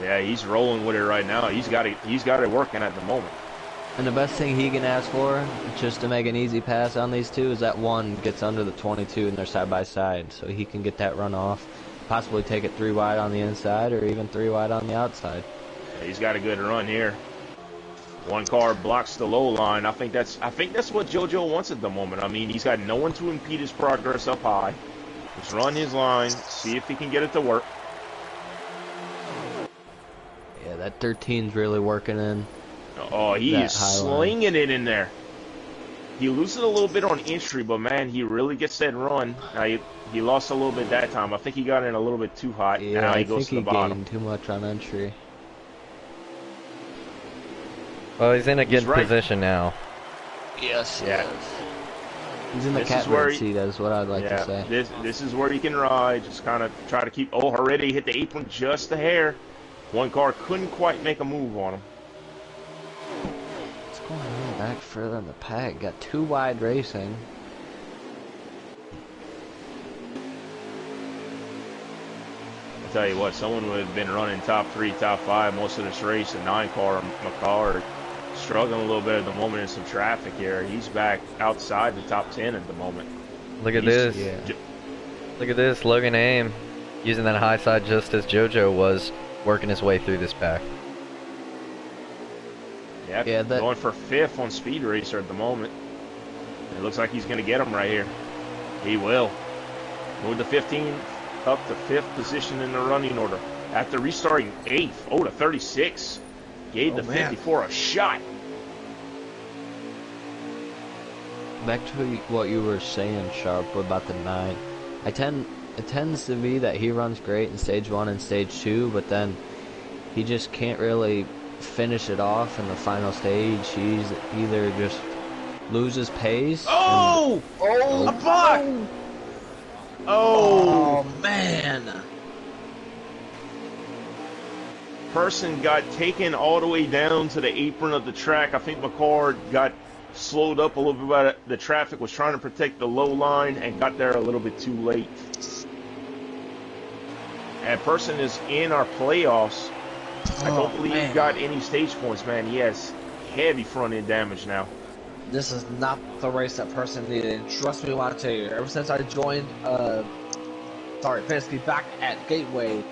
Yeah, he's rolling with it right now. He's got it working at the moment. And the best thing he can ask for, just to make an easy pass on these two, is that one gets under the 22 and they're side by side, so he can get that run off, possibly take it 3 wide on the inside or even 3 wide on the outside. Yeah, he's got a good run here. One car blocks the low line. I think that's what JoJo wants at the moment. I mean, he's got no one to impede his progress up high. Just run his line, see if he can get it to work. Yeah, that 13's really working in. Oh, he That is high line. slinging it in there. He loses a little bit on entry, but man, he really gets that run. Now he lost a little bit that time. I think he got in a little bit too hot. Yeah, now I he think goes to he the bottom. gained too much on entry. Well, he's in a good He's right. position now. Yes, Yeah. He's in the This is where catbird seat, is what I'd like to say. This is where he can ride. Just kind of try to keep. Oh, already hit the apron just a hair. One car couldn't quite make a move on him. What's going on back further in the pack? Got 2 wide racing. I tell you what, someone would have been running top 3, top 5 most of this race. The 9 car, McCarr, struggling a little bit at the moment in some traffic here. He's back outside the top 10 at the moment. Look at this. Yeah. Look at this. Logan Aim using that high side just as JoJo was working his way through this pack. Yeah, going for 5th on Speed Racer at the moment. It looks like he's going to get him right here. He will. Move the 15 up to 5th position in the running order. After restarting 8th, to 36. Gave the 54 a shot. Back to what you were saying, Sharp, about the 9. It tends to be that he runs great in stage 1 and stage 2, but then he just can't really finish it off in the final stage. He's either just loses pace. A buck! Oh, man. Person got taken all the way down to the apron of the track. I think McCord got slowed up a little bit by the traffic, was trying to protect the low line, and got there a little bit too late. And Person is in our playoffs. I don't believe he got any stage points, man. He has heavy front end damage now. This is not the race that Person needed. And trust me when I tell you, ever since I joined, Penske back at Gateway,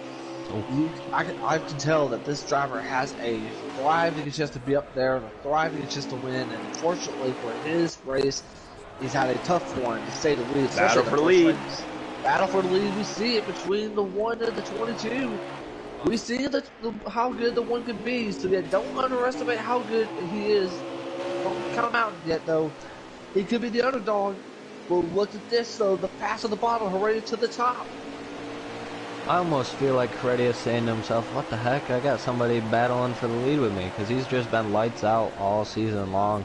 I can tell that this driver has a thriving chance to be up there and a thriving chance to win. And unfortunately for his race, he's had a tough one to say the least. Battle for the lead. Battle for the lead. We see it between the 1 and the 22. We see how good the 1 could be. So yeah, don't underestimate how good he is. Don't count him out yet, though. He could be the underdog. But look at this, though. The pass of the bottom, already to the top. I almost feel like Heredia's saying to himself, what the heck, I got somebody battling for the lead with me, because he's just been lights out all season long.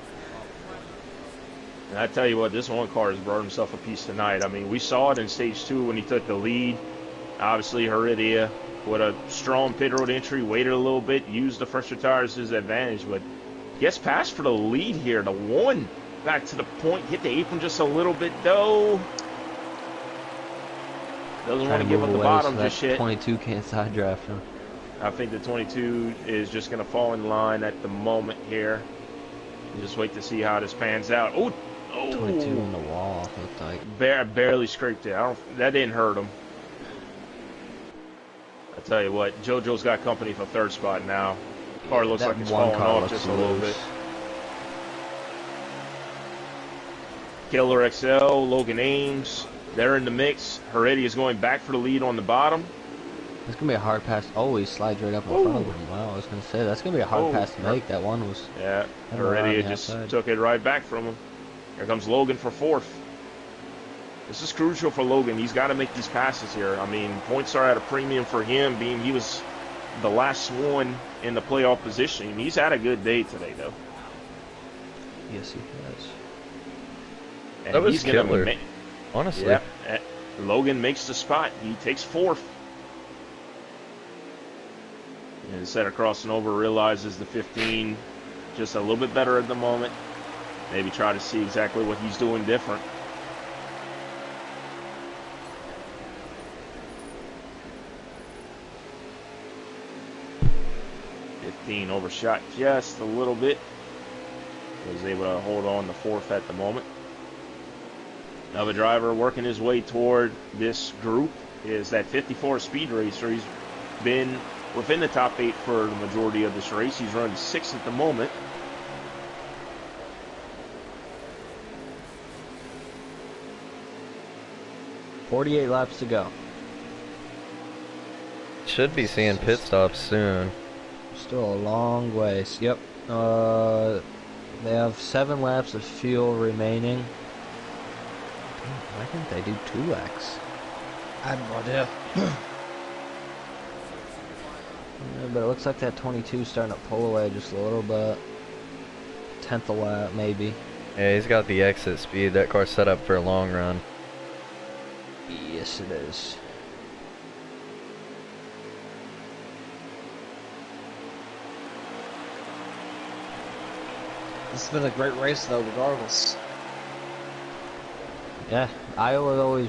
And I tell you what, this one car has brought himself a piece tonight. I mean, we saw it in stage 2 when he took the lead. Obviously, Heredia with a strong pit road entry, waited a little bit, used the fresher tires to his advantage, but gets past for the lead here. The 1 back to the point, hit the apron just a little bit though. Doesn't want to give up the bottom so just yet. 22 can't side draft him. I think the 22 is just going to fall in line at the moment here. Just wait to see how this pans out. Oh, 22 in the wall, looked like. Barely scraped it. That didn't hurt him. I tell you what, JoJo's got company for 3rd spot now. Car looks like it's falling off just a little bit. Killer XL, Logan Ames, they're in the mix. Heredia is going back for the lead on the bottom. It's going to be a hard pass. Oh, he slides right up in front of him. Wow, I was going to say, that's going to be a hard pass to make. That one was... Yeah, Heredia just took it right back from him. Here comes Logan for 4th. This is crucial for Logan. He's got to make these passes here. I mean, points are at a premium for him, being he was the last one in the playoff position. He's had a good day today, though. Yes, he has. And that was killer, honestly. Yeah, Logan makes the spot. He takes 4th. And instead of crossing over, realizes the 15 just a little bit better at the moment. Maybe try to see exactly what he's doing different. Overshot just a little bit. Was able to hold on to 4th at the moment. Another driver working his way toward this group is that 54 speed racer. He's been within the top 8 for the majority of this race. He's running 6th at the moment. .48 laps to go. Should be seeing pit stops soon. Still a long ways. Yep. They have 7 laps of fuel remaining. Why didn't they do 2X? I have no idea. Yeah, but it looks like that 22 is starting to pull away just a little bit. 10th a lap, maybe. Yeah, he's got the exit speed. That car's set up for a long run. Yes, it is. It's been a great race, though, regardless. Yeah, Iowa always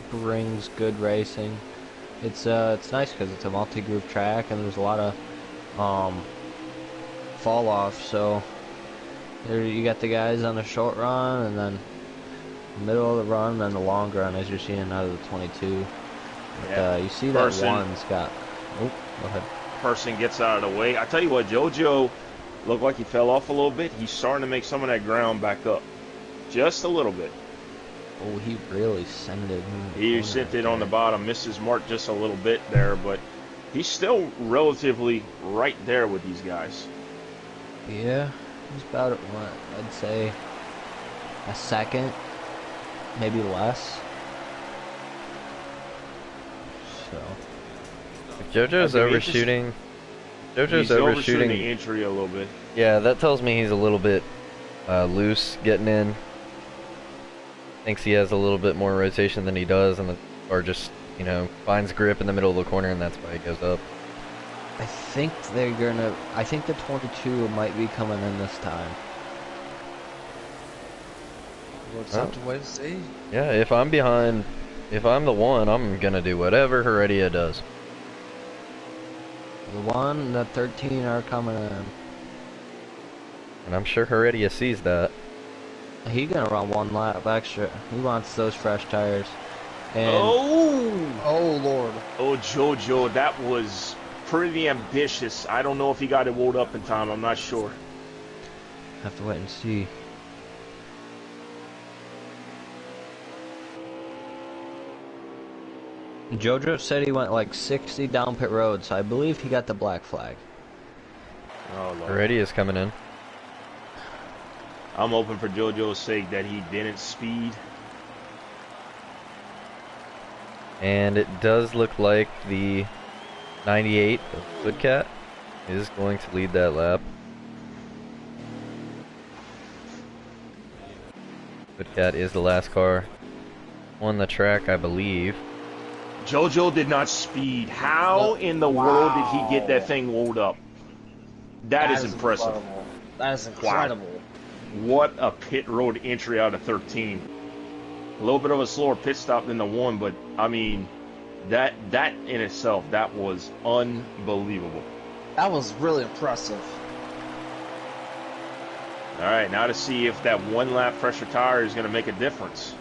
brings good racing. It's nice because it's a multi-group track and there's a lot of fall off. So there you got the guys on the short run and then middle of the run and then the long run, as you're seeing out of the 22. Yeah. You see that one's got. Oh, go ahead. Person gets out of the way. I tell you what, JoJo looked like he fell off a little bit. He's starting to make some of that ground back up, just a little bit. Oh, he really sent it. He sent it on the bottom, missed his mark just a little bit there, but he's still relatively right there with these guys. Yeah, he's about, what, I'd say a second, maybe less. So. If JoJo's overshooting. He's overshooting the entry a little bit. Yeah, that tells me he's a little bit loose getting in. Thinks he has a little bit more rotation than he does, or just, you know, finds grip in the middle of the corner, and that's why he goes up. I think I think the 22 might be coming in this time. We'll just have to wait and see. Yeah, if I'm behind, if I'm the one, I'm gonna do whatever Heredia does. The 1 and the 13 are coming in. And I'm sure Heredia sees that. He's gonna run 1 lap extra. He wants those fresh tires. And oh Lord. Oh, JoJo, that was pretty ambitious. I don't know if he got it rolled up in time. I'm not sure. Have to wait and see. JoJo said he went like 60 down pit road, so I believe he got the black flag. Oh, Lord. Heredia's coming in. I'm hoping for JoJo's sake that he didn't speed. And it does look like the 98 of Woodcat is going to lead that lap. Woodcat is the last car on the track, I believe. JoJo did not speed. How in the world did he get that thing rolled up? That is impressive. Incredible. That is incredible. Wow. What a pit road entry out of 13. A little bit of a slower pit stop than the one, but I mean, that in itself, that was unbelievable. That was really impressive. All right, now to see if that one lap pressure tire is going to make a difference.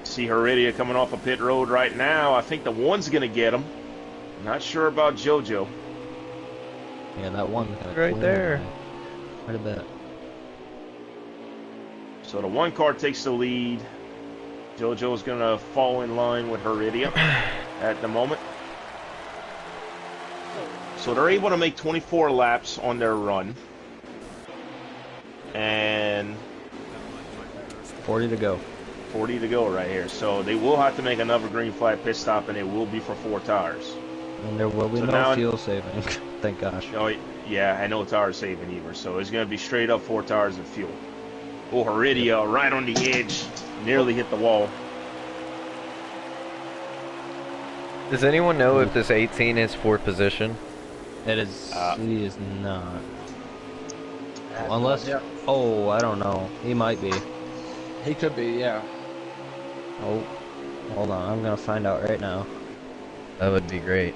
See Heredia coming off a pit road right now. I think the one's going to get him. Not sure about JoJo. Yeah, that one's right there. Quite a bit. So the one car takes the lead. JoJo's going to fall in line with Heredia at the moment. So they're able to make 24 laps on their run. And 40 to go. 40 to go right here. So they will have to make another green flag pit stop, and it will be for 4 tires. And there will be So no now- fuel saving. Thank gosh. Oh, yeah, and no tire saving either. So it's going to be straight up 4 tires of fuel. Oh, Heredia right on the edge. Nearly hit the wall. Does anyone know if this 18 is for position? It is. He is not. I have Unless. no idea. Oh, I don't know. He might be. He could be, yeah. Oh, hold on. I'm gonna find out right now. That would be great.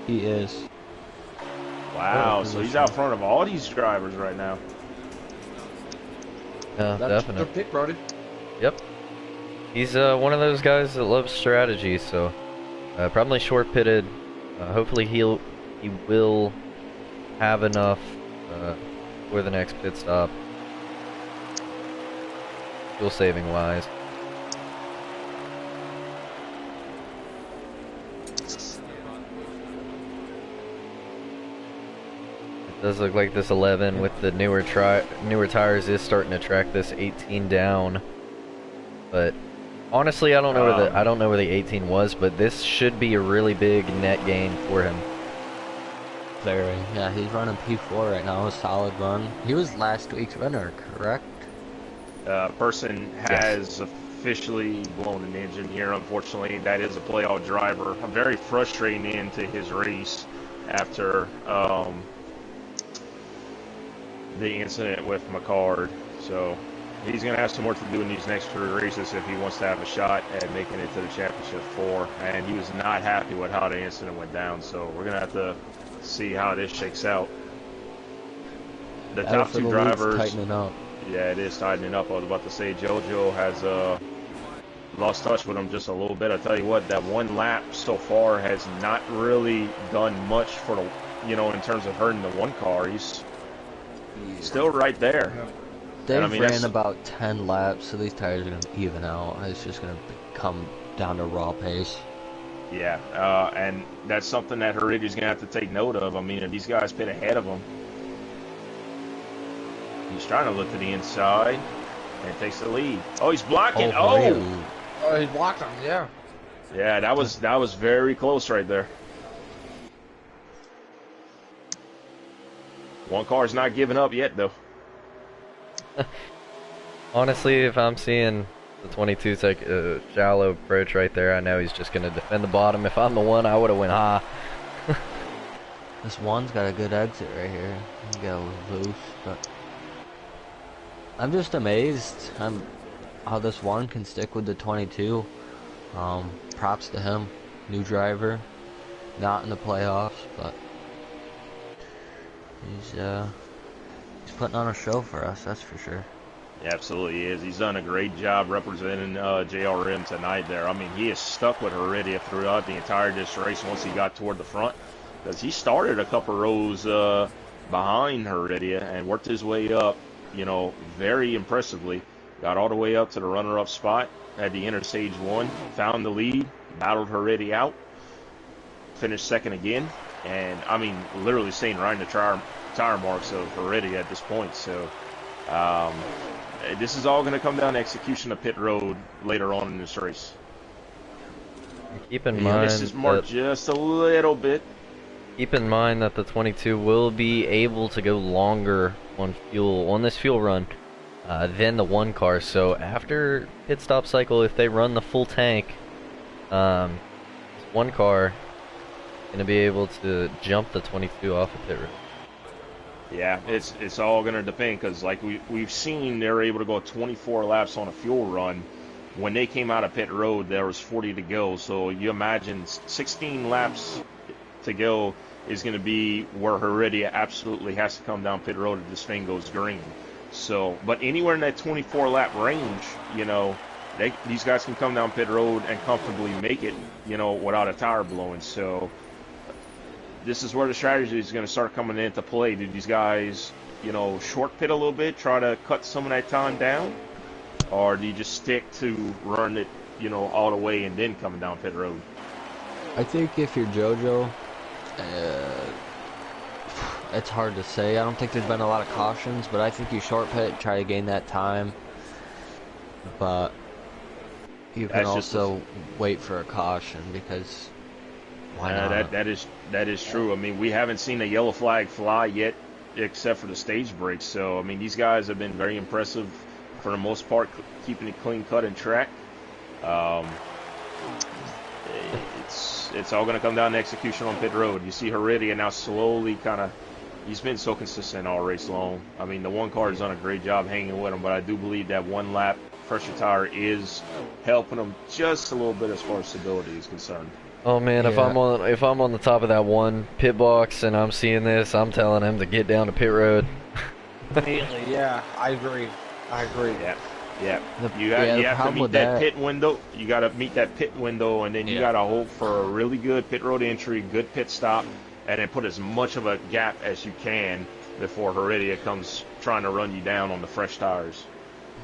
He is. Wow, Oh, so he's position. out front of all these drivers right now. Yeah, That's definitely. the pick, Brody. Yep. He's one of those guys that loves strategy, so probably short pitted. Hopefully he will have enough for the next pit stop, fuel saving wise. It does look like this 11 with the newer tires is starting to track this 18 down, but honestly, I don't know where the 18 was, but this should be a really big net gain for him. Very. Yeah, he's running P4 right now. A solid run. He was last week's winner, correct? Person has officially blown an engine here, unfortunately. That is a playoff driver. A very frustrating end to his race after the incident with McCard. So he's going to have some work to do in these next 3 races if he wants to have a shot at making it to the championship 4. And he was not happy with how the incident went down. So we're going to have to see how this shakes out. The Battle top for 2 the lead's drivers. tightening up. Yeah, it is tightening up. I was about to say JoJo has lost touch with him just a little bit. I tell you what, that one lap so far has not really done much for the, in terms of hurting the one car. He's still right there. They've And, I mean, ran that's- about 10 laps, so these tires are going to even out. It's just going to come down to raw pace. Yeah, and that's something that Heredia's going to have to take note of. I mean, if these guys pit ahead of him, he's trying to look to the inside and takes the lead. Oh, he's blocking. Really? Oh, he blocked him, yeah. Yeah, that was very close right there. One car's not giving up yet, though. Honestly, if I'm seeing the 22 shallow approach right there, I know he's just going to defend the bottom. If I'm the one, I would have went high. This one's got a good exit right here. You got loose, but I'm just amazed how this one can stick with the 22. Props to him, new driver, not in the playoffs, but he's putting on a show for us, that's for sure. Yeah, absolutely is. He's done a great job representing JRM tonight there. I mean, he is stuck with Heredia throughout the entire race once he got toward the front. Because he started a couple rows behind Heredia and worked his way up, very impressively. Got all the way up to the runner-up spot at the end of stage 1. Found the lead, battled Heredia out, finished second again. And, I mean, literally staying right in the tire marks of Heredia at this point. So, Um, this is all going to come down to execution of pit road later on in this race. Keep in And mind this is marked that just a little bit. keep in mind that the 22 will be able to go longer on fuel on this fuel run than the one car. So after pit stop cycle, if they run the full tank, this one car gonna be able to jump the 22 off of pit road. Yeah, it's all going to depend because like we've seen they're able to go 24 laps on a fuel run. When they came out of pit road, there was 40 to go. So you imagine 16 laps to go is going to be where Heredia absolutely has to come down pit road if this thing goes green. So, but anywhere in that 24 lap range, you know, these guys can come down pit road and comfortably make it, you know, without a tire blowing. So this is where the strategy is going to start coming into play. Do these guys, you know, short pit a little bit, try to cut some of that time down? Or do you just stick to run it, you know, all the way and then coming down pit road? I think if you're JoJo, it's hard to say. I don't think there's been a lot of cautions, but I think you short pit, try to gain that time. But you can also wait for a caution because why not? That is true. I mean, we haven't seen a yellow flag fly yet, except for the stage breaks. So I mean, these guys have been very impressive for the most part, keeping it clean cut and track. It's all going to come down to execution on pit road. You see Heredia now slowly kind of, he's been so consistent all race long. I mean, the one car has done a great job hanging with him, but I do believe that one lap pressure tire is helping him just a little bit as far as stability is concerned. Oh man, Yeah. if I'm on the top of that one pit box and I'm seeing this, I'm telling him to get down to pit road. Immediately, yeah, I agree. Yeah. The You have to problem meet with that pit window. You got to meet that pit window, and then you Yeah. got to hope for a really good pit road entry, good pit stop, and then put as much of a gap as you can before Heredia comes trying to run you down on the fresh tires.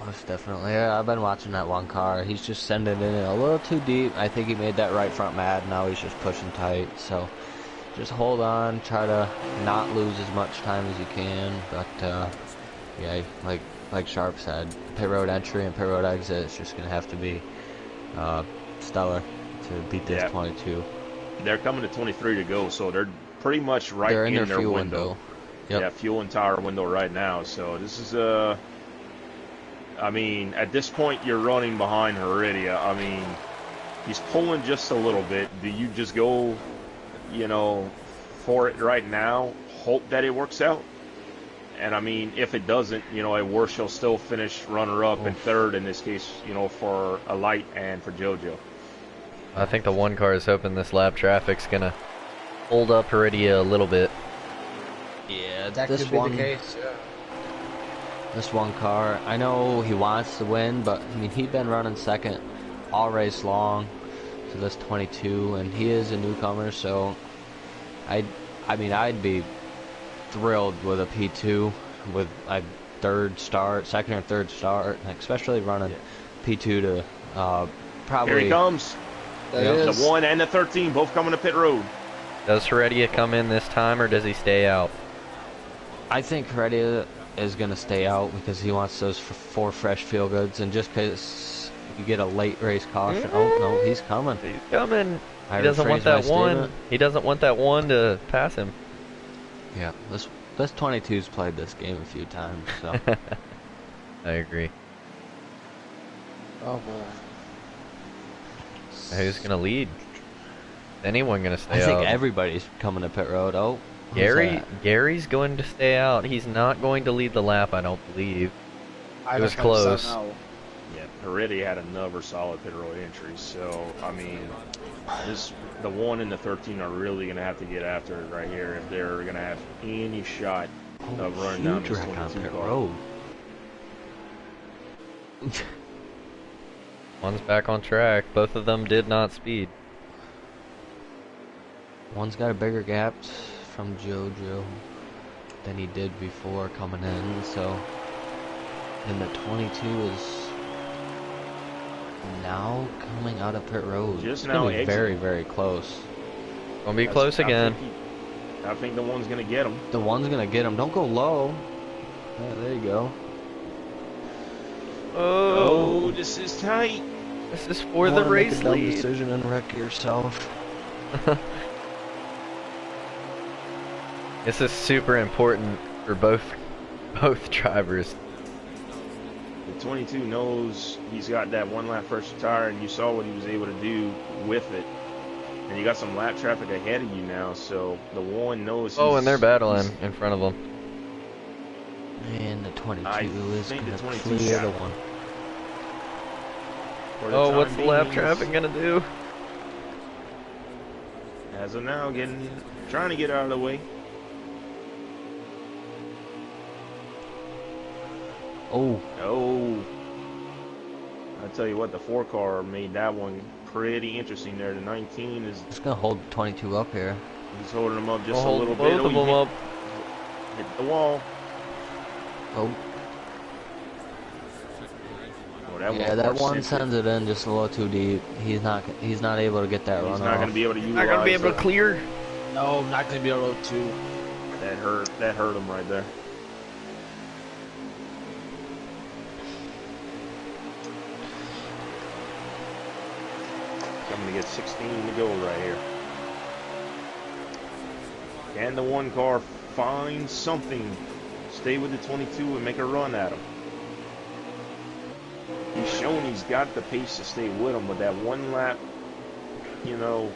Most definitely. Yeah, I've been watching that one car. He's just sending it in a little too deep. I think he made that right front mad. Now he's just pushing tight. So just hold on. Try to not lose as much time as you can. But yeah, like Sharp said, pit road entry and pit road exit is just going to have to be stellar to beat this 22. They're coming to 23 to go, so they're pretty much right They're in their their fuel window. Yep. Yeah, fuel and tire window right now. So this is I mean, at this point you're running behind Heredia. I mean, he's pulling just a little bit. Do you just go, you know, for it right now, hope that it works out? And I mean, if it doesn't, you know, at worst he'll still finish runner-up and third in this case, you know, for a light and for JoJo. I think the one car is hoping this lap traffic's gonna hold up Heredia a little bit. Yeah, That this could be one, the case. Yeah. this one car, I know he wants to win, but I mean, he'd been running second all race long to this 22, and he is a newcomer, so I mean, I'd be thrilled with a P2 with a second or third start, especially running P2 to probably. Here he comes. There The 1 and the 13 both coming to pit road. Does Heredia come in this time or does he stay out? I think Heredia is going to stay out because he wants those 4 fresh feel goods, and just because you get a late race caution. Oh no, he's coming. He's coming. I He doesn't want rephrased my that one. statement. He doesn't want that one to pass him. Yeah, this 22's played this game a few times, so I agree. Oh boy. Who's gonna lead? Is anyone gonna stay I think out? everybody's coming to pit road. Oh, who's that? Gary's going to stay out. He's not going to lead the lap, I don't believe. I It was don't think so, close. no. Yeah, Heredia had another solid pit road entry. So, I mean, the 1 and the 13 are really going to have to get after it right here if they're going to have any shot of running down Huge this wreck on 22 pit car. road. One's back on track. Both of them did not speed. One's got a bigger gap from JoJo than he did before coming in, so. And the 22 is now coming out of pit road. Just It's now gonna be exiting. very, very close. Gonna be close again. I think the one's going to get him. The one's gonna get him. Don't go low. Yeah, there you go. Oh, this is tight. This is for You the wanna make a race dumb lead. decision and wreck yourself. This is super important for both drivers. The 22 knows he's got that one lap first tire, and you saw what he was able to do with it. And you got some lap traffic ahead of you now, so the one knows. Oh, and they're battling in front of them. And the 22 I is think gonna the 22 clear the got one. Oh, what's the lap traffic gonna do? As of now, trying to get out of the way. Oh, Oh, I tell you what, the 4 car made that one pretty interesting there. The 19 is it's gonna hold the 22 up here. he's holding them up just a Hold little both bit. of He them up. hit the wall. Oh, Oh, that yeah, one that car one sent sends it in just a little too deep. He's not able to get that He's run not off. going to be able to utilize. Not gonna be able to that. clear. No, not going to be able to. That hurt him right there. Coming to get 16 to go right here. Can the 1 car find something? Stay with the 22 and make a run at him. He's shown he's got the pace to stay with him, but that 1 lap,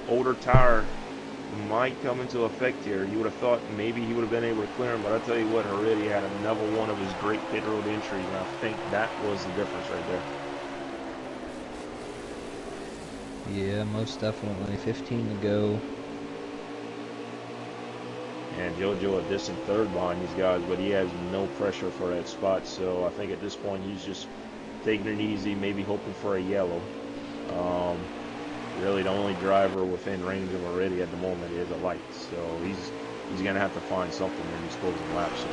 older tire might come into effect here. You would have thought maybe he would have been able to clear him, but I tell you what, Heredia had another one of his great pit road entries, and I think that was the difference right there. Yeah, most definitely. 15 to go. And JoJo a distant third behind these guys, but he has no pressure for that spot, so I think at this point he's just taking it easy, maybe hoping for a yellow. Really the only driver within range of Heredia at the moment is a light, so he's going to have to find something in these closing laps.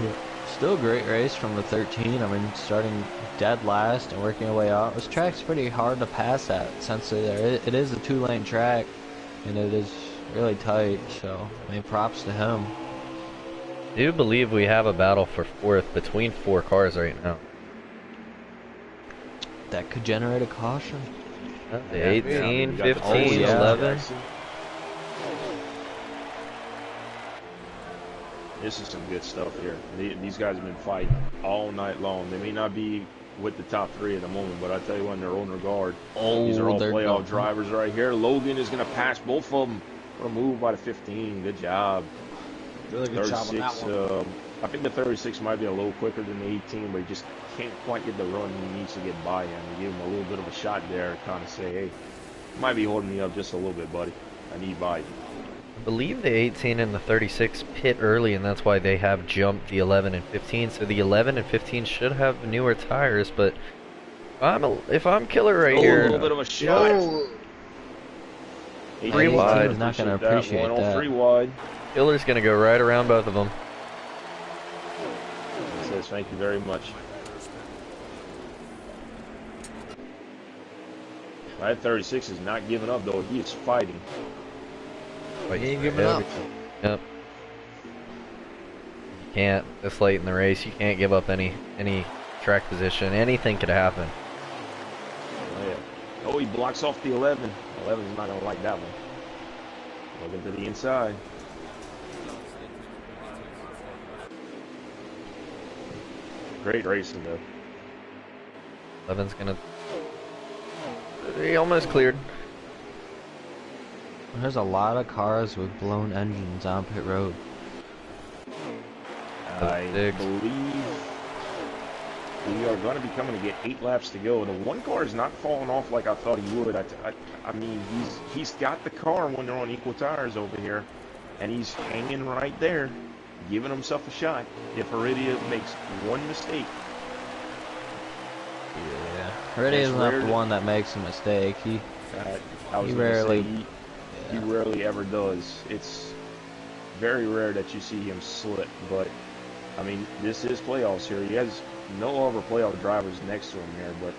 Yeah. Still a great race from the 13. I mean, starting dead last and working your way out. This track's pretty hard to pass at, since it is a 2-lane track, and it is really tight, so, I mean, props to him. I do believe we have a battle for 4th between 4 cars right now. That could generate a caution. The 18, 15, Oh, yeah. 11. This is some good stuff here. These guys have been fighting all night long. They may not be with the top 3 at the moment, but I tell you what, in their own regard, these are all playoff drivers right here. Logan is going to pass both of them. What a move by the 15. Good job. Really good job on that one. I think the 36 might be a little quicker than the 18, but he just can't quite get the run he needs to get by him. You give him a little bit of a shot there to kind of say, hey, you might be holding me up just a little bit, buddy. I need by you. I believe the 18 and the 36 pit early, and that's why they have jumped the 11 and 15. So the 11 and 15 should have newer tires, but if I'm killer right here, A little bit of a shot. Oh, 3 wide. He's not going to appreciate that. 3 wide. Killer's gonna go right around both of them. He says thank you very much. That 36 is not giving up though. He is fighting. Fighting He ain't for giving up. everything. Yep. You can't this late in the race. You can't give up any track position. Anything could happen. Oh, yeah. Oh, he blocks off the 11. 11 is not gonna like that one. Looking to the inside. Great racing though. 11's gonna. He almost cleared. There's a lot of cars with blown engines on pit road. I Six. believe we are going to be coming to get 8 laps to go. The 1 car is not falling off like I thought he would. I mean, he's got the car when they're on equal tires over here, and he's hanging right there, giving himself a shot. If Heredia makes one mistake, Yeah. Heredia is not the one that makes a mistake. He I was He gonna rarely- say he rarely ever does. It's very rare that you see him slip, but I mean, this is playoffs here. He has no other playoff drivers next to him here, but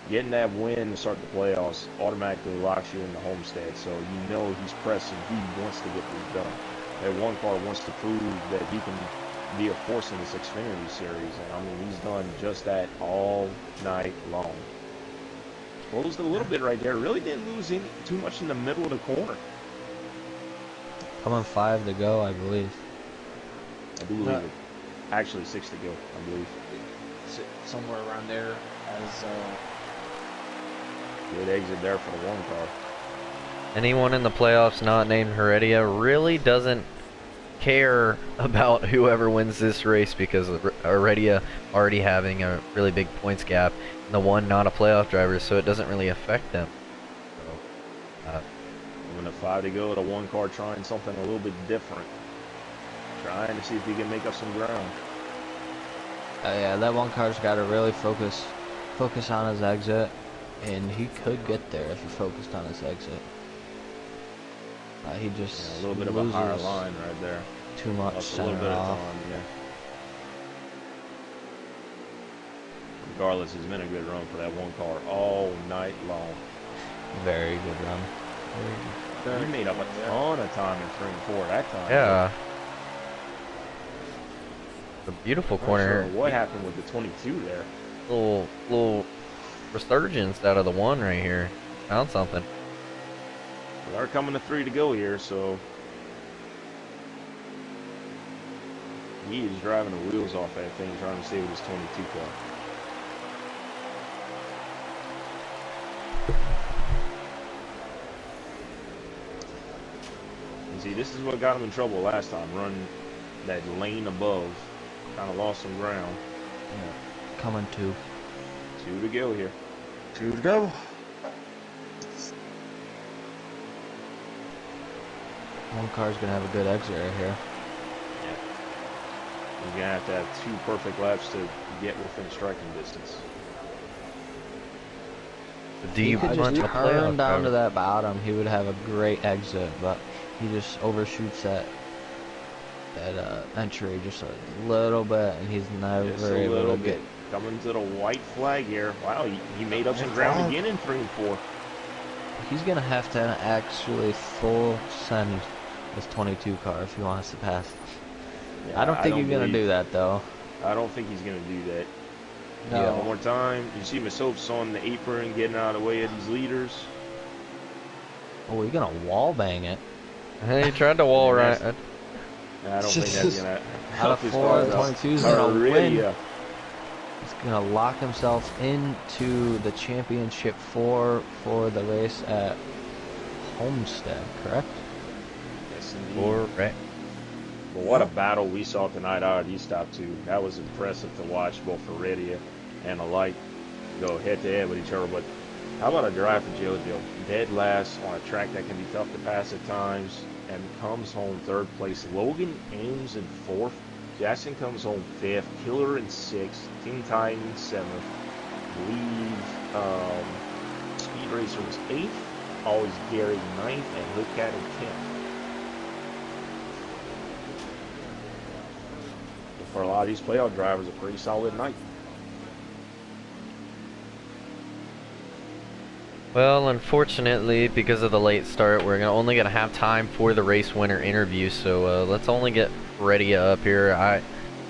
getting that win to start the playoffs automatically locks you in the homestead, so you know he's pressing. He wants to get this done. That 1 car wants to prove that he can be a force in this Xfinity series. And I mean, he's done just that all night long. Closed a little bit right there. Really didn't lose too much in the middle of the corner. Coming 5 to go, I believe. I do believe it. Actually, 6 to go, I believe. Somewhere around there as Good exit there for the one car. Anyone in the playoffs not named Heredia really doesn't care about whoever wins this race because Heredia already having a really big points gap and the one not a playoff driver, so it doesn't really affect them. So, Moving to 5 to go, the one car trying something a little bit different. Trying to see if he can make up some ground. Yeah, that one car's got to really focus on his exit, and he could get there if he focused on his exit. He just a little bit of a higher line right there. Too much Lost a center little bit off. of time, yeah. Regardless, it's been a good run for that one car all night long. Very good run. He made up a ton of time in 3 and 4 that time. yeah. The beautiful Not corner. sure what happened with the 22 there. Little resurgence out of the one right here. Found something. Well, they're coming to 3 to go here, so he is driving the wheels off that thing, trying to stay with his 22 car. And see, this is what got him in trouble last time, running that lane above. Kind of lost some ground. Yeah. Coming 2. 2 to go here. 2 to go. One car's gonna have a good exit right here. Yeah. He's gonna have to have 2 perfect laps to get within striking distance. Do you He could want just a turn playoff down driver? to that bottom. He would have a great exit, but he just overshoots that entry just a little bit, and he's never Just a able little to bit. get. Coming to the white flag here. Wow, he made up some ground again in 3 and 4. He's gonna have to actually full send this 22 car if he wants to pass. Yeah, I don't think he's gonna believe- do that though. I don't think he's going to do that. No. Yeah, one more time. You see masopes on the apron getting out of the way of these leaders. Oh, he's gonna wall bang it. He tried to wall And right. that's- I don't think that's going to Out help of his 4, cause the out. 22's gonna win. Heredia. He's gonna lock himself into the championship for the race at Homestead, correct? Yes, indeed. Correct. But what a battle we saw tonight out of these top 2. That was impressive to watch both Heredia and Alike go head-to-head with each other. But how about a drive for JoJo? Dead last on a track that can be tough to pass at times and comes home 3rd place. Logan Ames in 4th. Jackson comes home 5th. Killer in 6th. King Titan in 7th. Speed Racer was 8th. Always Gary 9th. And Hoodcat in 10th. For a lot of these playoff drivers, a pretty solid night. Well, unfortunately, because of the late start, we're only gonna have time for the race winner interview. So let's only get Heredia up here. I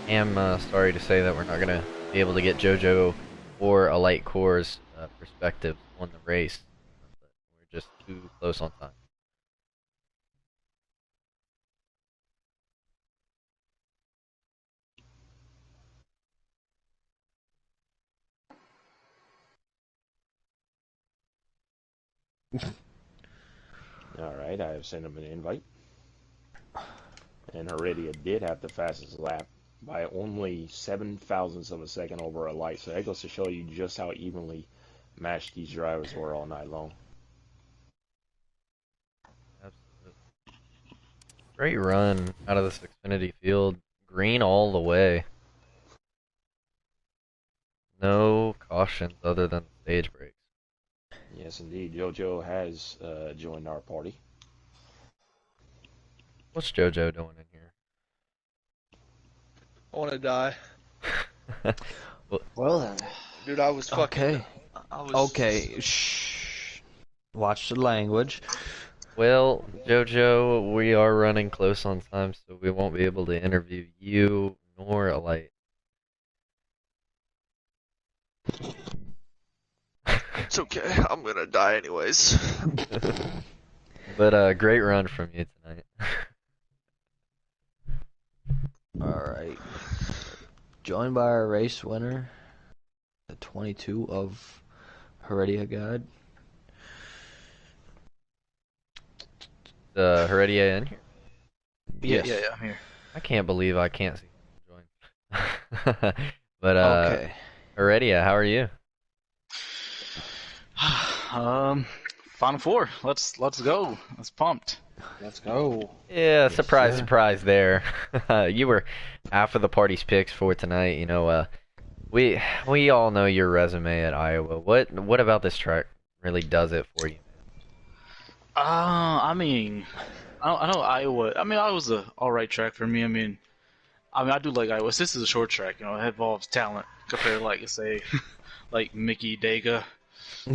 am sorry to say that we're not gonna be able to get JoJo or a light core's perspective on the race. But we're just too close on time. All right, I have sent him an invite. And Heredia did have the fastest lap by only 7 thousandths of a second over a light. So that goes to show you just how evenly matched these drivers were all night long. Absolutely. Great run out of this Xfinity field. Green all the way. No cautions other than stage brakes. Yes, indeed. JoJo has joined our party. What's JoJo doing in here? I want to die. Well then. Dude, I was fucking... Okay. I was... Okay. Shh. Watch the language. Well, JoJo, we are running close on time, so we won't be able to interview you nor a light. It's okay. I'm gonna die anyways. But great run from you tonight. Alright. Joined by our race winner, the 22 of Heredia God. Heredia in here? Yes. Yeah, I'm here. I can't believe I can't see him join. But Okay. Heredia, how are you? Final four. Let's go. Let's pumped. Let's go. Yeah, Yes, surprise, sir. surprise there. You were half of the party's picks for tonight. You know, we all know your resume at Iowa. What about this track really does it for you? I mean, I know Iowa. I mean, Iowa's a all right track for me. I do like Iowa. This is a short track. You know, it involves talent compared to like say, like Mickey Dega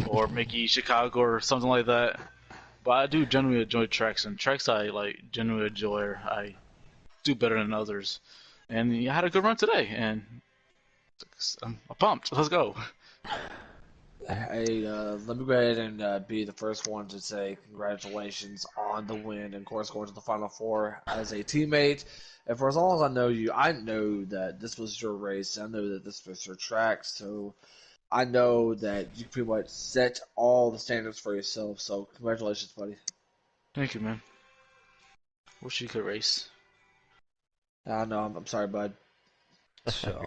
or Mickey Chicago or something like that. But I do generally enjoy tracks, and tracks I like genuinely enjoy. Or I do better than others. And I had a good run today, and I'm pumped. Let's go. Hey, let me go ahead and be the first one to say congratulations on the win and, of course, going to the Final Four as a teammate. And for as long as I know you, I know that this was your race. I know that this was your track. So I know that you pretty much set all the standards for yourself. So congratulations, buddy. Thank you, man. Wish you could race. I know. I'm sorry, bud. So,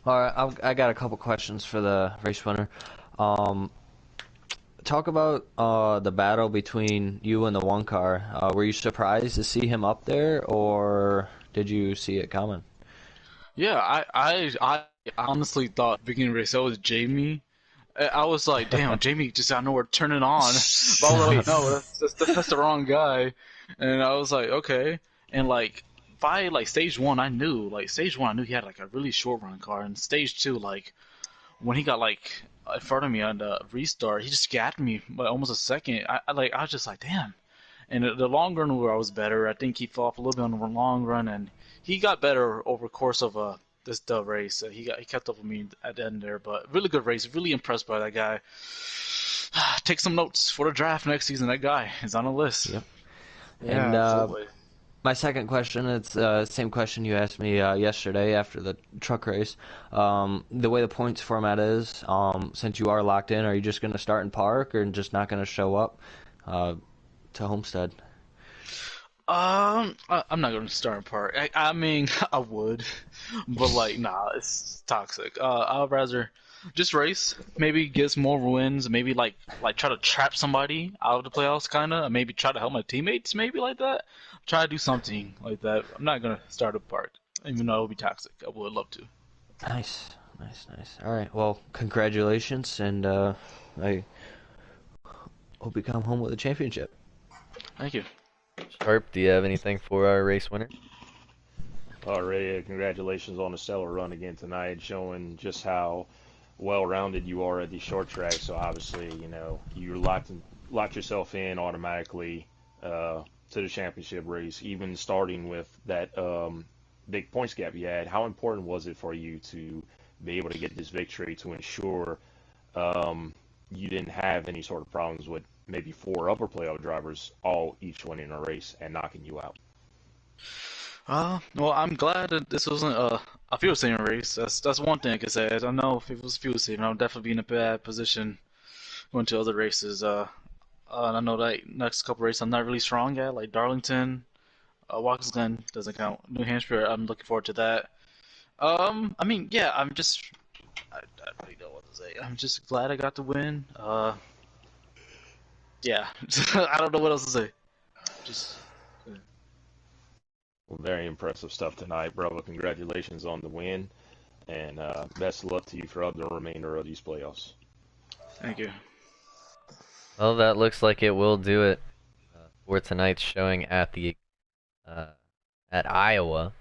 alright, I got a couple questions for the race winner. Talk about the battle between you and the one car. Were you surprised to see him up there, or did you see it coming? Yeah, I honestly thought beginning of the race that was Jamie. I was like, damn, Jamie just out of nowhere turning on. But I was like, wait, no, that's the wrong guy. And I was like, okay. And like by like stage one, I knew he had like a really short run car. And stage two, like when he got like in front of me on the restart, he just gapped me by almost a second. I was just like, damn. And the long run where I was better, I think he fell off a little bit on the long run, and he got better over the course of the race. He kept up with me at the end there, but really good race. Really impressed by that guy. Take some notes for the draft next season. That guy is on the list. Yep. Yeah, And absolutely. my second question, it's the same question you asked me yesterday after the truck race. The way the points format is, since you are locked in, are you just going to start in park or just not going to show up to Homestead? I'm not gonna start in park. I mean, I would, but like, nah, it's toxic. I'd rather just race, maybe get some more wins, maybe like try to trap somebody out of the playoffs, kinda, maybe try to help my teammates, maybe like that. Try to do something like that. I'm not gonna start a park, even though it would be toxic. I would love to. Nice, nice, nice. All right, well, congratulations, and I hope you come home with a championship. Thank you. Sharp, do you have anything for our race winner? Already, congratulations on a stellar run again tonight, showing just how well-rounded you are at these short tracks. So obviously, you know, you locked yourself in automatically to the championship race, even starting with that big points gap you had. How important was it for you to be able to get this victory to ensure you didn't have any sort of problems with maybe four upper playoff drivers all each winning a race and knocking you out? Well, I'm glad that this wasn't a field saving race. That's one thing I can say. I know if it was field saving, I would definitely be in a bad position going to other races. I know that next couple races I'm not really strong at, like Darlington, Watkins Glen doesn't count. New Hampshire, I'm looking forward to that. I mean, yeah, I really don't know what to say. I'm just glad I got the win. Yeah, I don't know what else to say. Just. Well, very impressive stuff tonight, brother. Congratulations on the win, and best of luck to you throughout the remainder of these playoffs. Thank you. Well, that looks like it will do it for tonight's showing at the at Iowa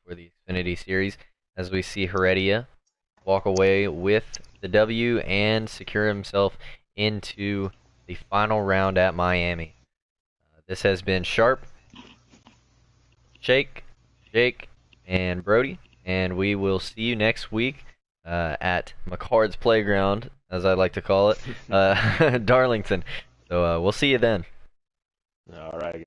for the Xfinity Series, as we see Heredia walk away with the W and secure himself into the final round at Miami. This has been Sharp, Shake, Jake, and Brody, and we will see you next week at McCard's Playground, as I like to call it, Darlington. So we'll see you then. All right.